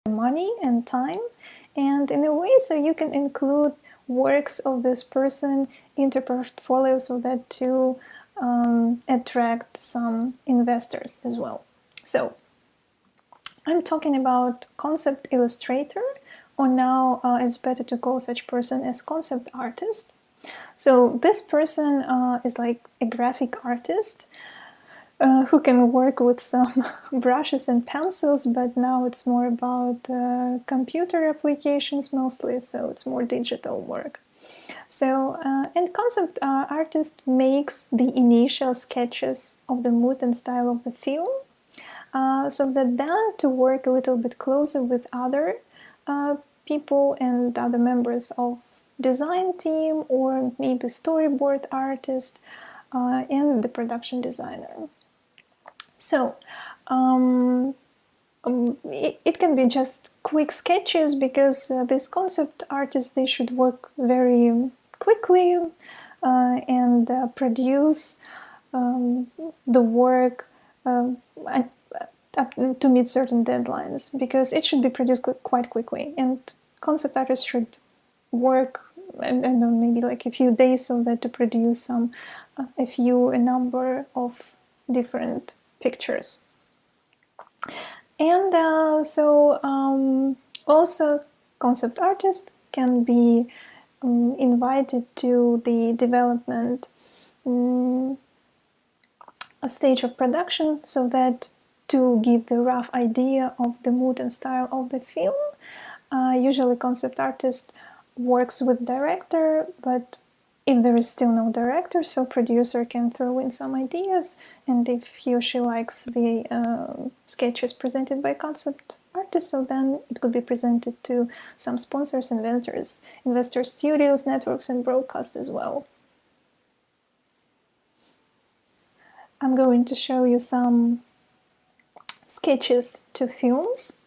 A: money and time, and in a way so you can include works of this person into portfolio so that to attract some investors as well. So I'm talking about concept illustrator, or now it's better to call such person as concept artist. So this person is like a graphic artist who can work with some brushes and pencils, but now it's more about computer applications mostly, so it's more digital work. So, and concept artist makes the initial sketches of the mood and style of the film, so that then to work a little bit closer with other people and other members of design team, or maybe storyboard artist and the production designer. So it can be just quick sketches because these concept artists, they should work very quickly and produce the work up to meet certain deadlines, because it should be produced quite quickly, and concept artists should work and maybe like a few days so that to produce a number of different pictures. And also concept artists can be invited to the development a stage of production, so that to give the rough idea of the mood and style of the film. Usually concept artist works with director, but if there is still no director, so producer can throw in some ideas, and if he or she likes the sketches presented by concept artists, so then it could be presented to some sponsors, investors, studios, networks, and broadcast as well. I'm going to show you some sketches to films.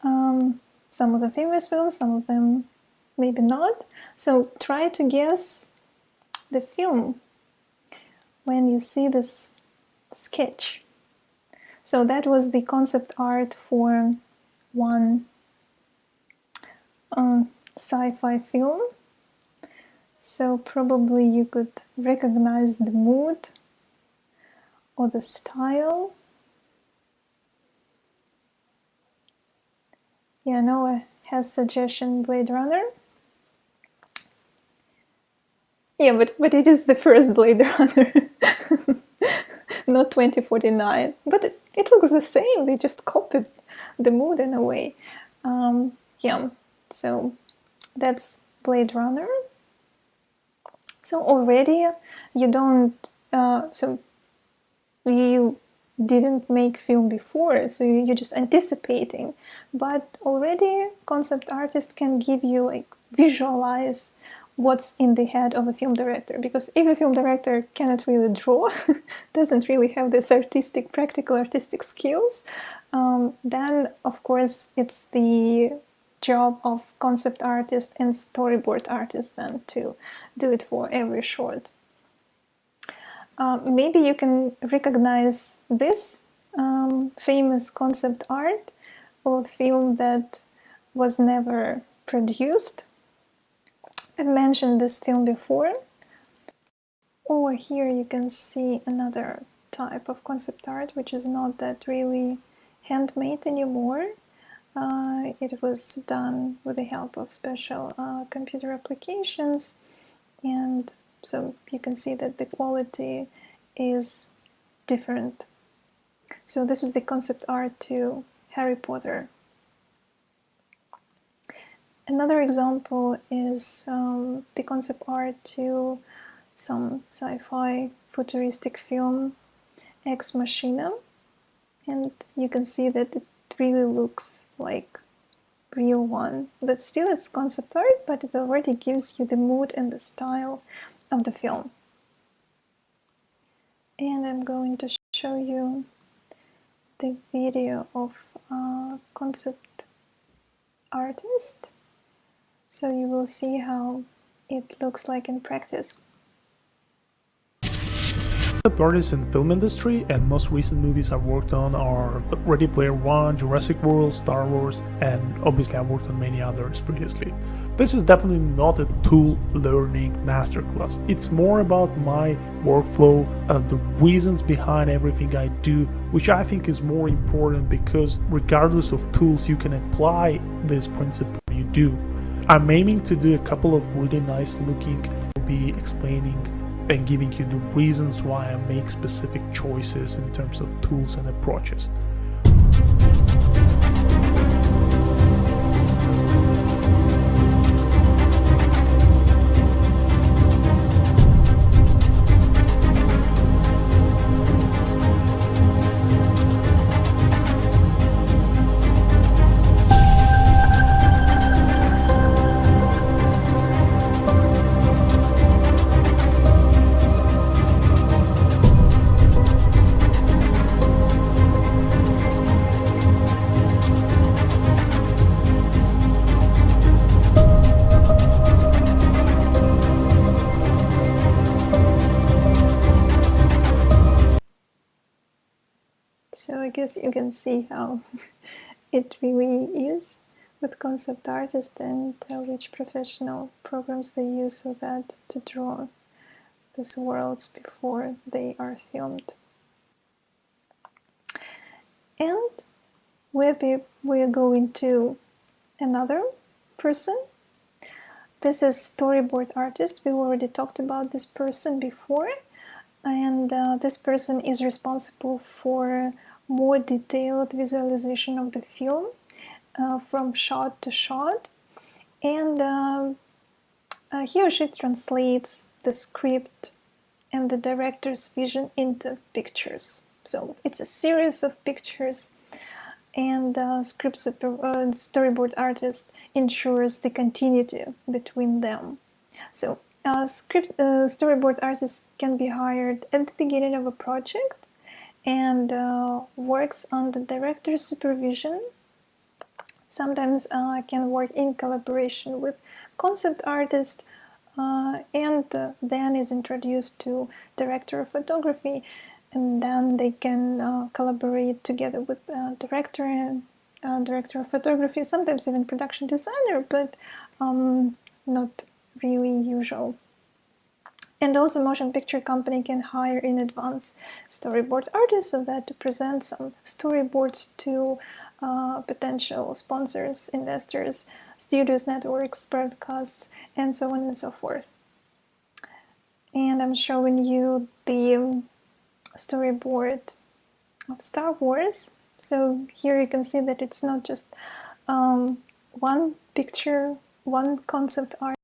A: Some of the famous films, some of them maybe not. So try to guess the film when you see this sketch. So that was the concept art for one sci-fi film. So probably you could recognize the mood or the style. Yeah, Noah has suggestion Blade Runner. Yeah, but it is the first Blade Runner, not 2049. But it looks the same. They just copied the mood in a way. Yeah, so that's Blade Runner. So already you don't, so you didn't make film before, so you're just anticipating. But already concept artist can give you, like, visualize what's in the head of a film director. Because if a film director cannot really draw, doesn't really have this practical artistic skills, then of course it's the job of concept artist and storyboard artist then to do it for every short. Maybe you can recognize this famous concept art of a film that was never produced. I mentioned this film before. Over here you can see another type of concept art, which is not that really handmade anymore. It was done with the help of special computer applications, and so you can see that the quality is different. So this is the concept art to Harry Potter. Another example is the concept art to some sci-fi futuristic film, Ex Machina, and you can see that it really looks like real one, but still it's concept art, but it already gives you the mood and the style of the film. And I'm going to show you the video of a concept artist, so you will see how it looks like in practice.
C: Artists in the film industry, and most recent movies I've worked on are Ready Player One, Jurassic World, Star Wars, and obviously I've worked on many others previously. This is definitely not a tool learning masterclass. It's more about my workflow, the reasons behind everything I do, which I think is more important because regardless of tools, you can apply this principle you do. I'm aiming to do a couple of really nice looking, I'll be explaining and giving you the reasons why I make specific choices in terms of tools and approaches.
A: So I guess you can see how it really is with concept artists and which professional programs they use so that to draw these worlds before they are filmed. And we're going to another person. This is storyboard artist. We already talked about this person before, and this person is responsible for more detailed visualization of the film from shot to shot, and he or she translates the script and the director's vision into pictures. So it's a series of pictures, and storyboard artist ensures the continuity between them. So storyboard artist can be hired at the beginning of a project and works under director's supervision sometimes can work in collaboration with concept artist, and then is introduced to director of photography, and then they can collaborate together with director and director of photography, sometimes even production designer, but not really usual. And also motion picture company can hire in advance storyboard artists so that to present some storyboards to potential sponsors, investors, studios, networks, broadcasts, and so on and so forth. And I'm showing you the storyboard of Star Wars. So here you can see that it's not just one picture, one concept art.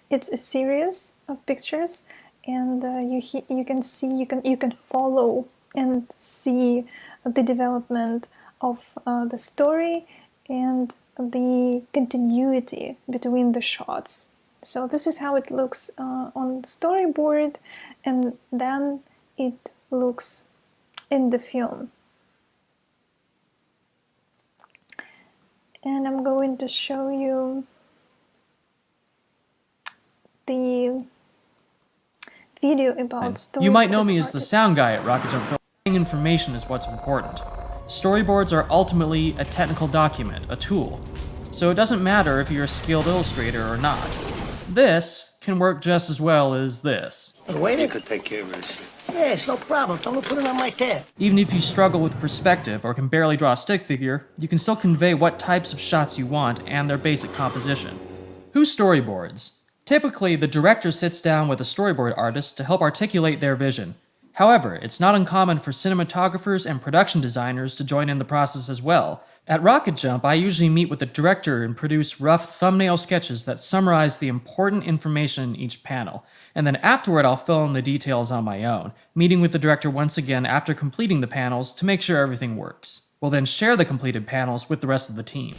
A: It's a series of pictures, and you can see, you can follow and see the development of the story and the continuity between the shots. So this is how it looks on the storyboard, and then it looks in the film. And I'm going to show you the video about storyboard.
D: You might know me as the
A: artists.
D: sound guy at Rocket Jump Film. Information is what's important. Storyboards are ultimately a technical document, a tool. So it doesn't matter if you're a skilled illustrator or not. This can work just as well as this.
E: Hey, wait,
F: You could take care of this.
E: yeah, it's no problem. Tell him to put it on my tab.
D: Even if you struggle with perspective or can barely draw a stick figure, you can still convey what types of shots you want and their basic composition. Who storyboards? Typically, the director sits down with a storyboard artist to help articulate their vision. However, it's not uncommon for cinematographers and production designers to join in the process as well. At Rocket Jump, I usually meet with the director and produce rough thumbnail sketches that summarize the important information in each panel, and then afterward I'll fill in the details on my own, meeting with the director once again after completing the panels to make sure everything works. We'll then share the completed panels with the rest of the team.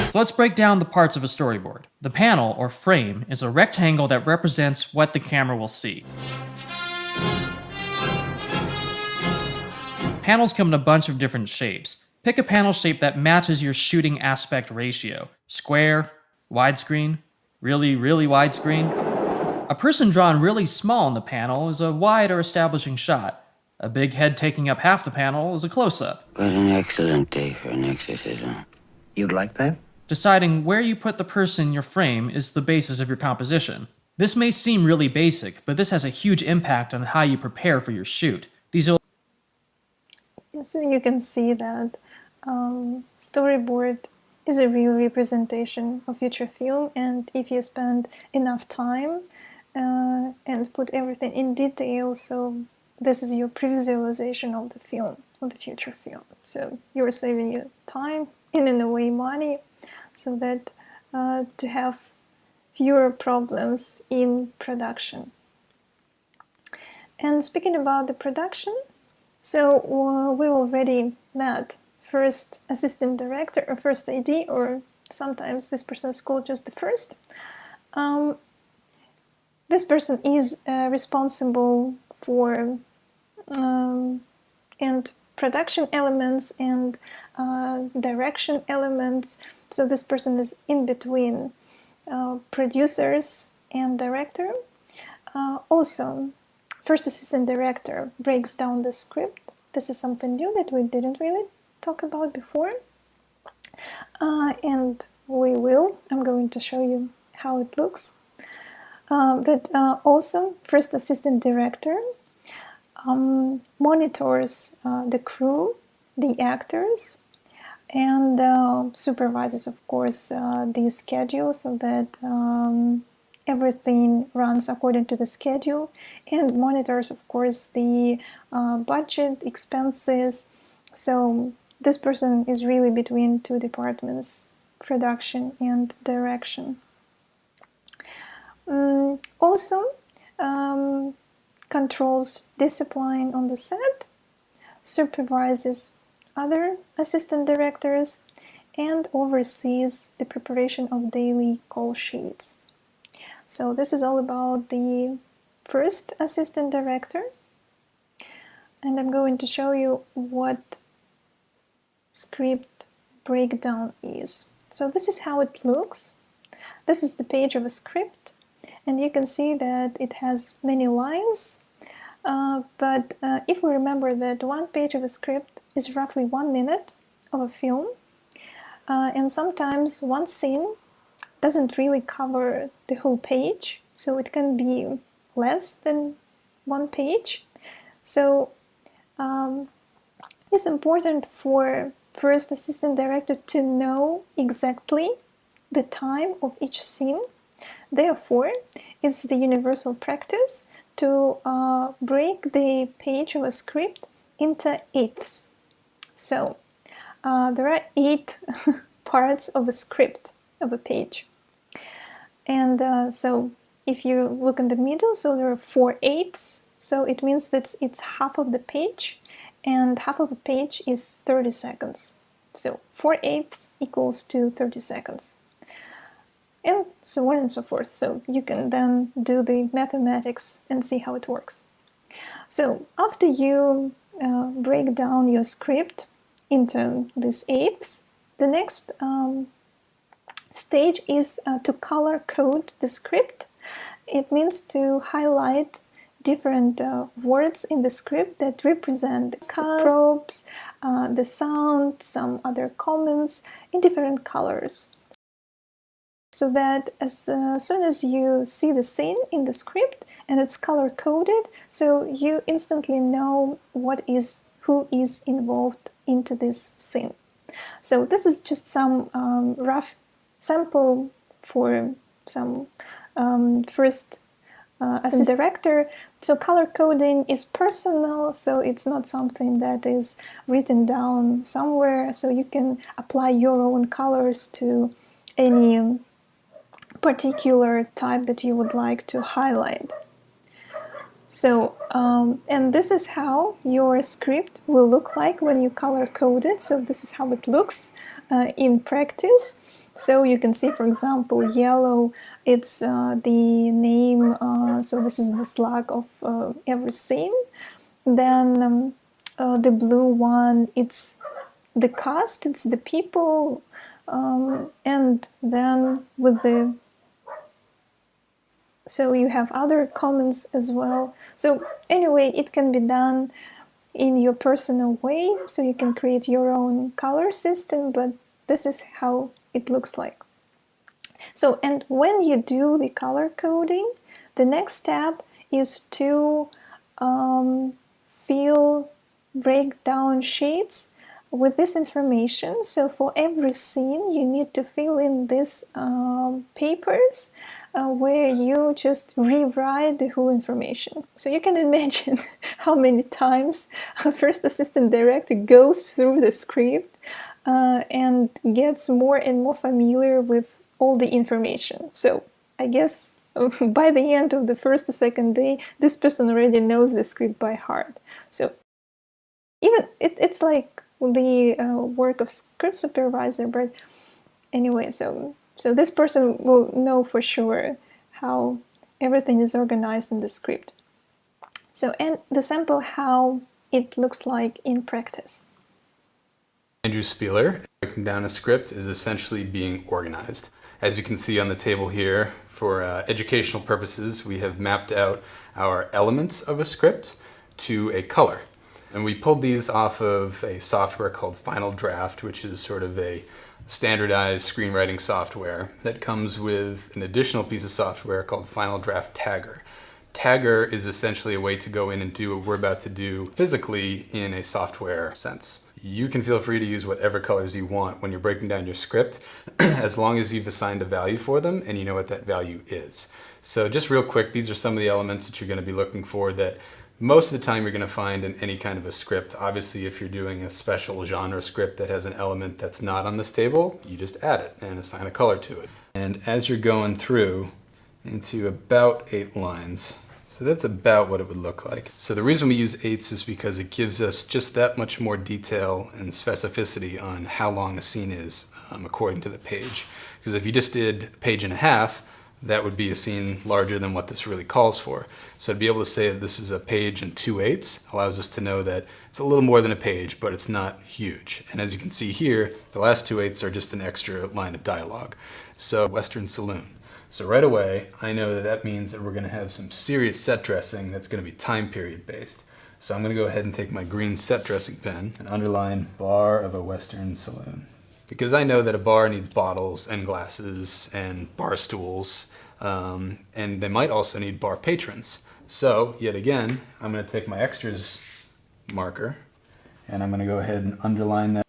D: So let's break down the parts of a storyboard. The panel, or frame, is a rectangle that represents what the camera will see. Panels come in a bunch of different shapes. Pick a panel shape that matches your shooting aspect ratio. Square, widescreen, really widescreen. A person drawn really small in the panel is a wide or establishing shot. A big head taking up half the panel is a close-up.
F: What an excellent day for an exorcism. You'd like that?
D: Deciding where you put the person in your frame is the basis of your composition. This may seem really basic, but this has a huge impact on how you prepare for your shoot. These are
A: So you can see that storyboard is a real representation of future film, and if you spend enough time and put everything in detail, so this is your pre-visualization of the film, of the future film. So you're saving your time and in a way money, so that to have fewer problems in production. And speaking about the production, so we already met first assistant director or first AD, or sometimes this person is called just the first. This person is responsible for and production elements and direction elements. So this person is in between producers and director. Also, first assistant director breaks down the script. This is something new that we didn't really talk about before. And we will. I'm going to show you how it looks. But also, first assistant director monitors the crew, the actors, and supervises, of course, the schedule so that everything runs according to the schedule, and monitors, of course, the budget, expenses. So this person is really between two departments, production and direction. Also, controls discipline on the set, supervises other assistant directors, and oversees the preparation of daily call sheets. So this is all about the first assistant director, and I'm going to show you what script breakdown is. So this is how it looks. This is the page of a script, and you can see that it has many lines. But if we remember that one page of a script is roughly 1 minute of a film, and sometimes one scene doesn't really cover the whole page, so it can be less than 1 page. So it's important for first assistant director to know exactly the time of each scene. Therefore, it's the universal practice to break the page of a script into eighths. So there are 8 parts of a script of a page. And so if you look in the middle, so there are 4/8, so it means that it's half of the page, and half of a page is 30 seconds. So 4/8 equals to 30 seconds. And so on and so forth. So you can then do the mathematics and see how it works. So after you break down your script into these eighths, the next stage is to color code the script. It means to highlight different words in the script that represent the tropes, the sound, some other comments in different colors. So that as soon as you see the scene in the script and it's color coded, so you instantly know who is involved into this scene. So this is just some rough sample for some first as a director. So color coding is personal, so it's not something that is written down somewhere, so you can apply your own colors to any particular type that you would like to highlight. So, and this is how your script will look like when you color code it. So this is how it looks in practice. So you can see, for example, yellow, it's the name, so this is the slug of every scene. Then the blue one, it's the cast, it's the people, and then with the, so you have other comments as well. So anyway, it can be done in your personal way, so you can create your own color system, but this is how it looks like. So, and when you do the color coding, the next step is to break down sheets with this information. So for every scene, you need to fill in these papers where you just rewrite the whole information. So you can imagine how many times a first assistant director goes through the script and gets more and more familiar with all the information. So I guess by the end of the first or second day, this person already knows the script by heart. So even it's like the work of script supervisor, but anyway, so this person will know for sure how everything is organized in the script. So, and the sample how it looks like in practice.
G: Andrew Spieler, breaking down a script is essentially being organized. As you can see on the table here, for educational purposes, we have mapped out our elements of a script to a color. And we pulled these off of a software called Final Draft, which is sort of a standardized screenwriting software that comes with an additional piece of software called Final Draft Tagger. Tagger is essentially a way to go in and do what we're about to do physically in a software sense. You can feel free to use whatever colors you want when you're breaking down your script, as long as you've assigned a value for them and you know what that value is. So just real quick, these are some of the elements that you're going to be looking for that most of the time you're going to find in any kind of a script. Obviously, if you're doing a special genre script that has an element that's not on this table, you just add it and assign a color to it. And as you're going through into about 8 lines, so that's about what it would look like. So the reason we use eighths is because it gives us just that much more detail and specificity on how long a scene is according to the page. Because if you just did a page and a half, that would be a scene larger than what this really calls for. So to be able to say that this is a page and 2/8 allows us to know that it's a little more than a page, but it's not huge. And as you can see here, the last 2/8 are just an extra line of dialogue. So Western Saloon. So right away, I know that that means that we're going to have some serious set dressing that's going to be time period based. So I'm going to go ahead and take my green set dressing pen and underline bar of a Western saloon. Because I know that a bar needs bottles and glasses and bar stools, and they might also need bar patrons. So yet again, I'm going to take my extras marker and I'm going to go ahead and underline that.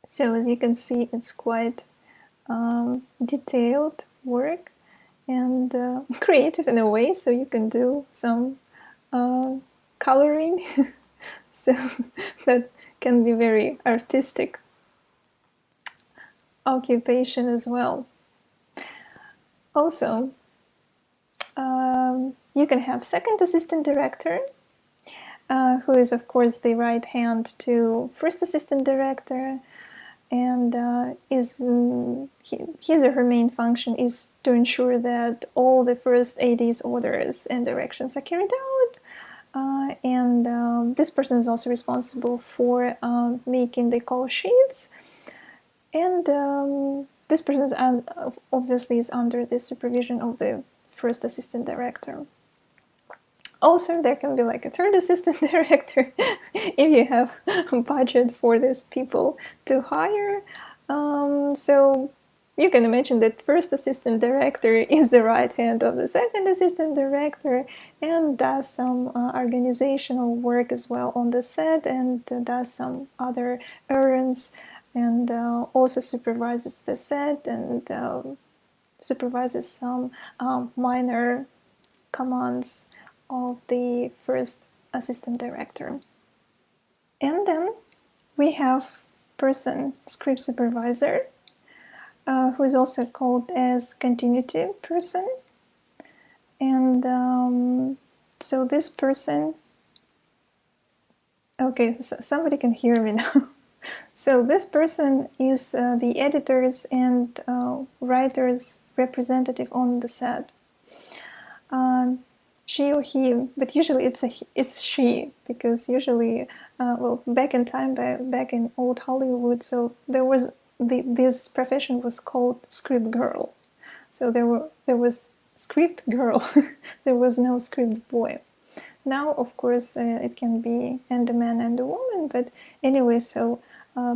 A: So as you can see, it's quite detailed work and creative in a way, so you can do some coloring, so that can be very artistic occupation as well. Also, you can have second assistant director, who is of course the right hand to first assistant director, and his or her main function is to ensure that all the first AD's orders and directions are carried out. And this person is also responsible for making the call sheets. And this person is obviously is under the supervision of the first assistant director. Also, there can be like a third assistant director if you have a budget for these people to hire. So you can imagine that first assistant director is the right hand of the second assistant director and does some organizational work as well on the set, and does some other errands, and also supervises the set and supervises some minor commands of the first assistant director. And then we have person script supervisor, who is also called as continuity person. And so this person, okay, so somebody can hear me now. So this person is the editors and writers representative on the set. She or he, but usually it's she, because usually, well, back in time, back in old Hollywood, so there was this profession was called script girl. So there was script girl, there was no script boy. Now, of course, it can be and a man and a woman, but anyway, so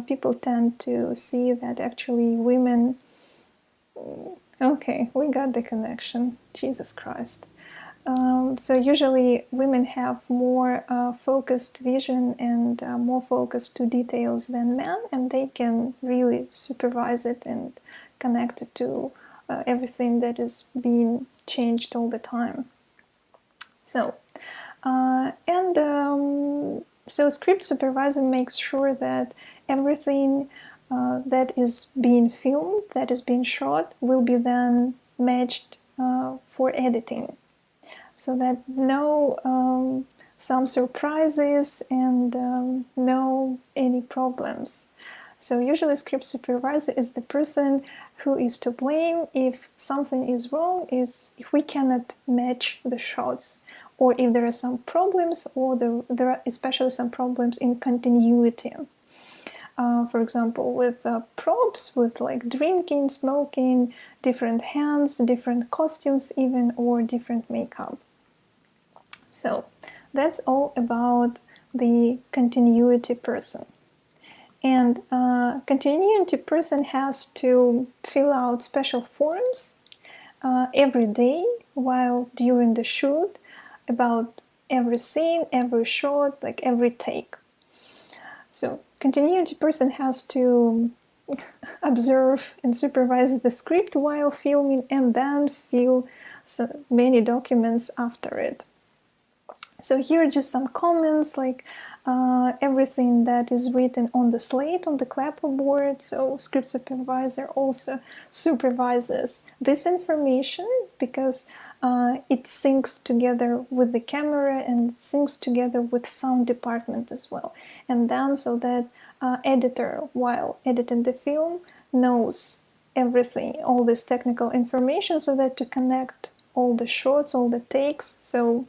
A: people tend to see that actually women. Okay, we got the connection. Jesus Christ. So usually women have more focused vision and more focus to details than men, and they can really supervise it and connect it to everything that is being changed all the time. So, so script supervisor makes sure that everything that is being filmed, that is being shot, will be then matched for editing. So that no some surprises and no any problems. So usually script supervisor is the person who is to blame if something is wrong, is if we cannot match the shots, or if there are some problems, or there are especially some problems in continuity. For example, with props, with like drinking, smoking, different hands, different costumes even, or different makeup. So that's all about the continuity person. And continuity person has to fill out special forms every day while during the shoot about every scene, every shot, like every take. So continuity person has to observe and supervise the script while filming, and then fill so many documents after it. So here are just some comments, like everything that is written on the slate, on the clapperboard. So script supervisor also supervises this information, because it syncs together with the camera and it syncs together with sound department as well. And then so that editor, while editing the film, knows everything, all this technical information, so that to connect all the shots, all the takes. So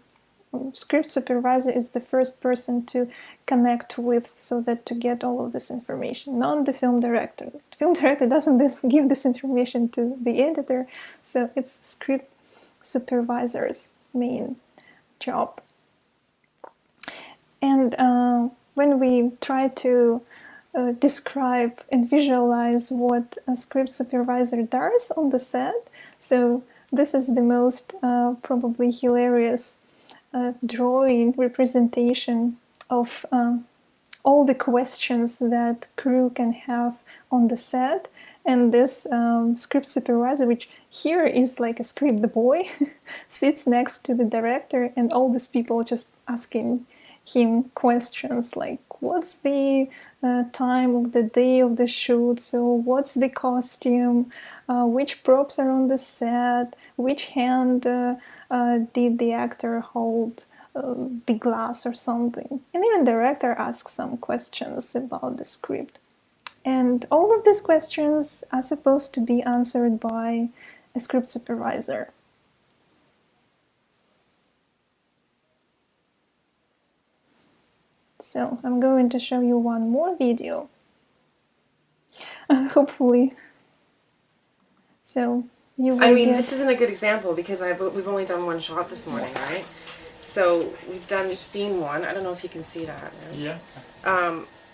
A: script supervisor is the first person to connect with, so that to get all of this information, not the film director. The film director doesn't give this information to the editor, so it's script supervisor's main job. And when we try to describe and visualize what a script supervisor does on the set, so this is the most probably hilarious drawing representation of all the questions that crew can have on the set. And this script supervisor, which here is like a script boy, sits next to the director, and all these people just asking him questions like, what's the time of the day of the shoot, so what's the costume, which props are on the set, which hand did the actor hold the glass or something. And even the director asks some questions about the script. And all of these questions are supposed to be answered by a script supervisor. So I'm going to show you one more video, hopefully. So you will
H: this isn't a good example because we've only done one shot this morning, right? So we've done scene one. I don't know if you can see that.
I: Yeah.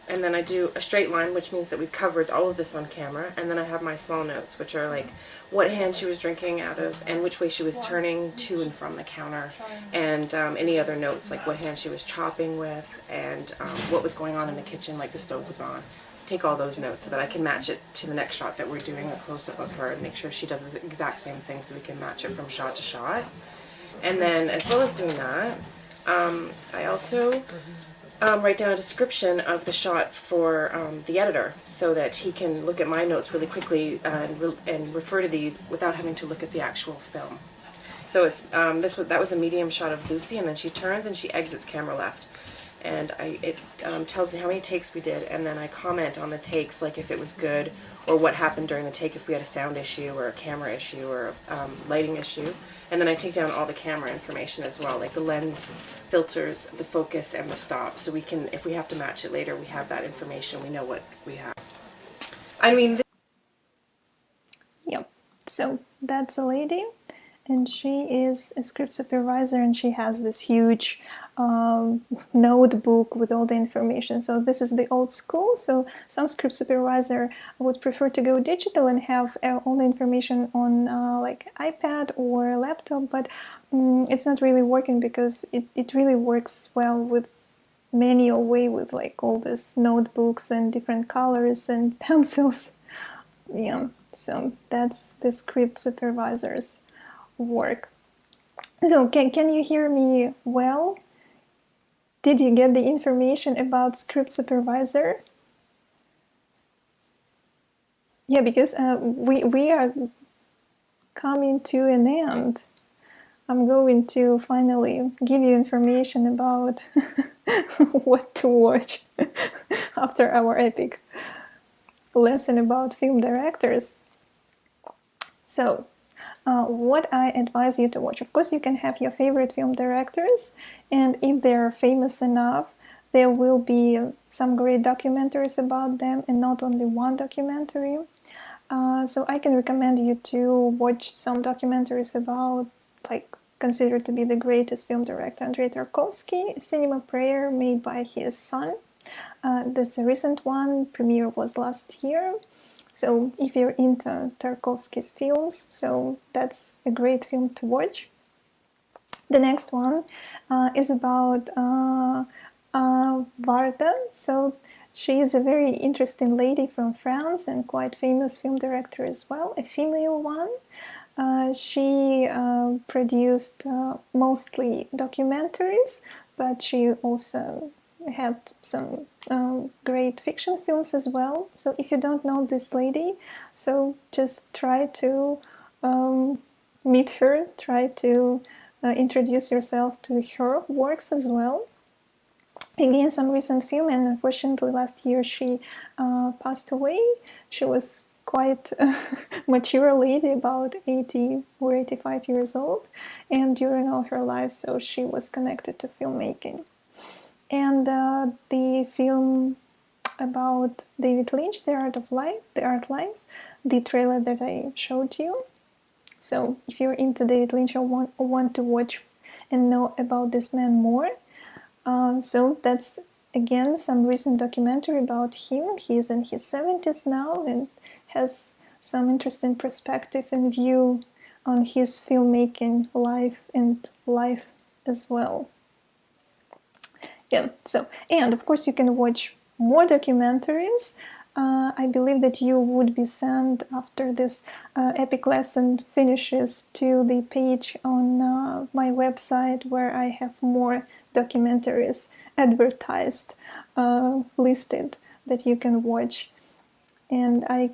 H: And then I do a straight line, which means that we've covered all of this on camera. And then I have my small notes, which are like what hand she was drinking out of and which way she was turning to and from the counter. And any other notes, like what hand she was chopping with and what was going on in the kitchen, like the stove was on. Take all those notes so that I can match it to the next shot that we're doing, a close-up of her, and make sure she does the exact same thing so we can match it from shot to shot. And then, as well as doing that, I also write down a description of the shot for the editor so that he can look at my notes really quickly and refer to these without having to look at the actual film. So it's that was a medium shot of Lucy, and then she turns and she exits camera left. And it tells me how many takes we did, and then I comment on the takes, like if it was good, or what happened during the take, if we had a sound issue, or a camera issue, or a lighting issue. And then I take down all the camera information as well, like the lens, filters, the focus, and the stop, so we can, if we have to match it later, we have that information, we know what we have.
A: Yep, so that's a lady, and she is a script supervisor, and she has this huge notebook with all the information. So this is the old school. So some script supervisor would prefer to go digital and have all the information on like iPad or laptop, but it's not really working because it really works well with manual way, with like all these notebooks and different colors and pencils. Yeah, so that's the script supervisor's work. So can you hear me well? Did you get the information about script supervisor? Yeah, because we are coming to an end. I'm going to finally give you information about what to watch after our epic lesson about film directors. So, what I advise you to watch. Of course, you can have your favorite film directors, and if they're famous enough, there will be some great documentaries about them, and not only one documentary. So I can recommend you to watch some documentaries about, like, considered to be the greatest film director, Andrei Tarkovsky, Cinema Prayer, made by his son. This recent one, premiere was last year. So if you're into Tarkovsky's films, so that's a great film to watch. The next one is about Varda. So she is a very interesting lady from France and quite famous film director as well, a female one. She produced mostly documentaries, but she also had some great fiction films as well. So if you don't know this lady, so just try to meet her, try to introduce yourself to her works as well. Again, some recent film, and unfortunately last year she passed away. She was quite mature lady, about 80 or 85 years old, and during all her life, so she was connected to filmmaking. And the film about David Lynch, The Art Life, the trailer that I showed you. So if you're into David Lynch or want to watch and know about this man more, so that's again some recent documentary about him. He's in his 70s now and has some interesting perspective and view on his filmmaking life and life as well. Yeah, so, and of course you can watch more documentaries. I believe that you would be sent after this epic lesson finishes to the page on my website where I have more documentaries advertised, listed, that you can watch. And I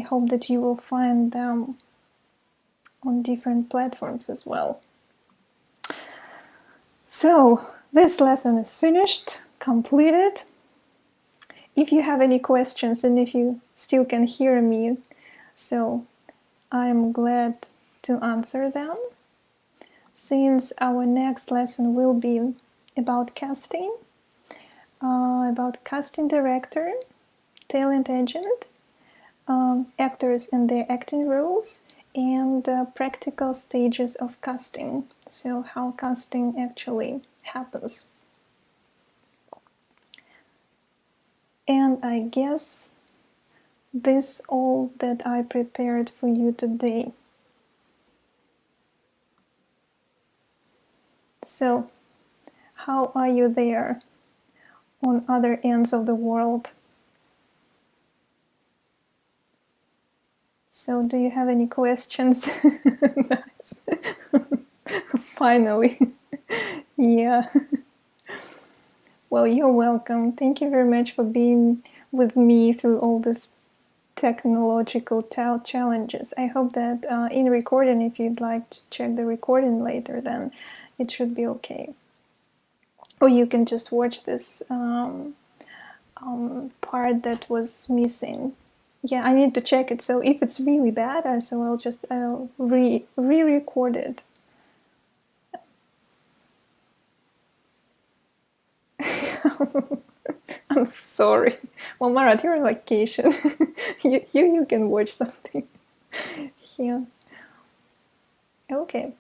A: hope that you will find them on different platforms as well. So this lesson is finished, completed. If you have any questions and if you still can hear me, so I'm glad to answer them. Since our next lesson will be about casting director, talent agent, actors and their acting roles, and practical stages of casting, so how casting actually happens. And I guess this all that I prepared for you today. So, how are you there on other ends of the world? So, do you have any questions? Nice. Finally. Yeah. Well, you're welcome. Thank you very much for being with me through all these technological challenges. I hope that in recording, if you'd like to check the recording later, then it should be okay. Or you can just watch this part that was missing. Yeah, I need to check it. So if it's really bad, I'll re-record it. I'm sorry. Well, Marat, you're on vacation. you can watch something. Yeah. Okay.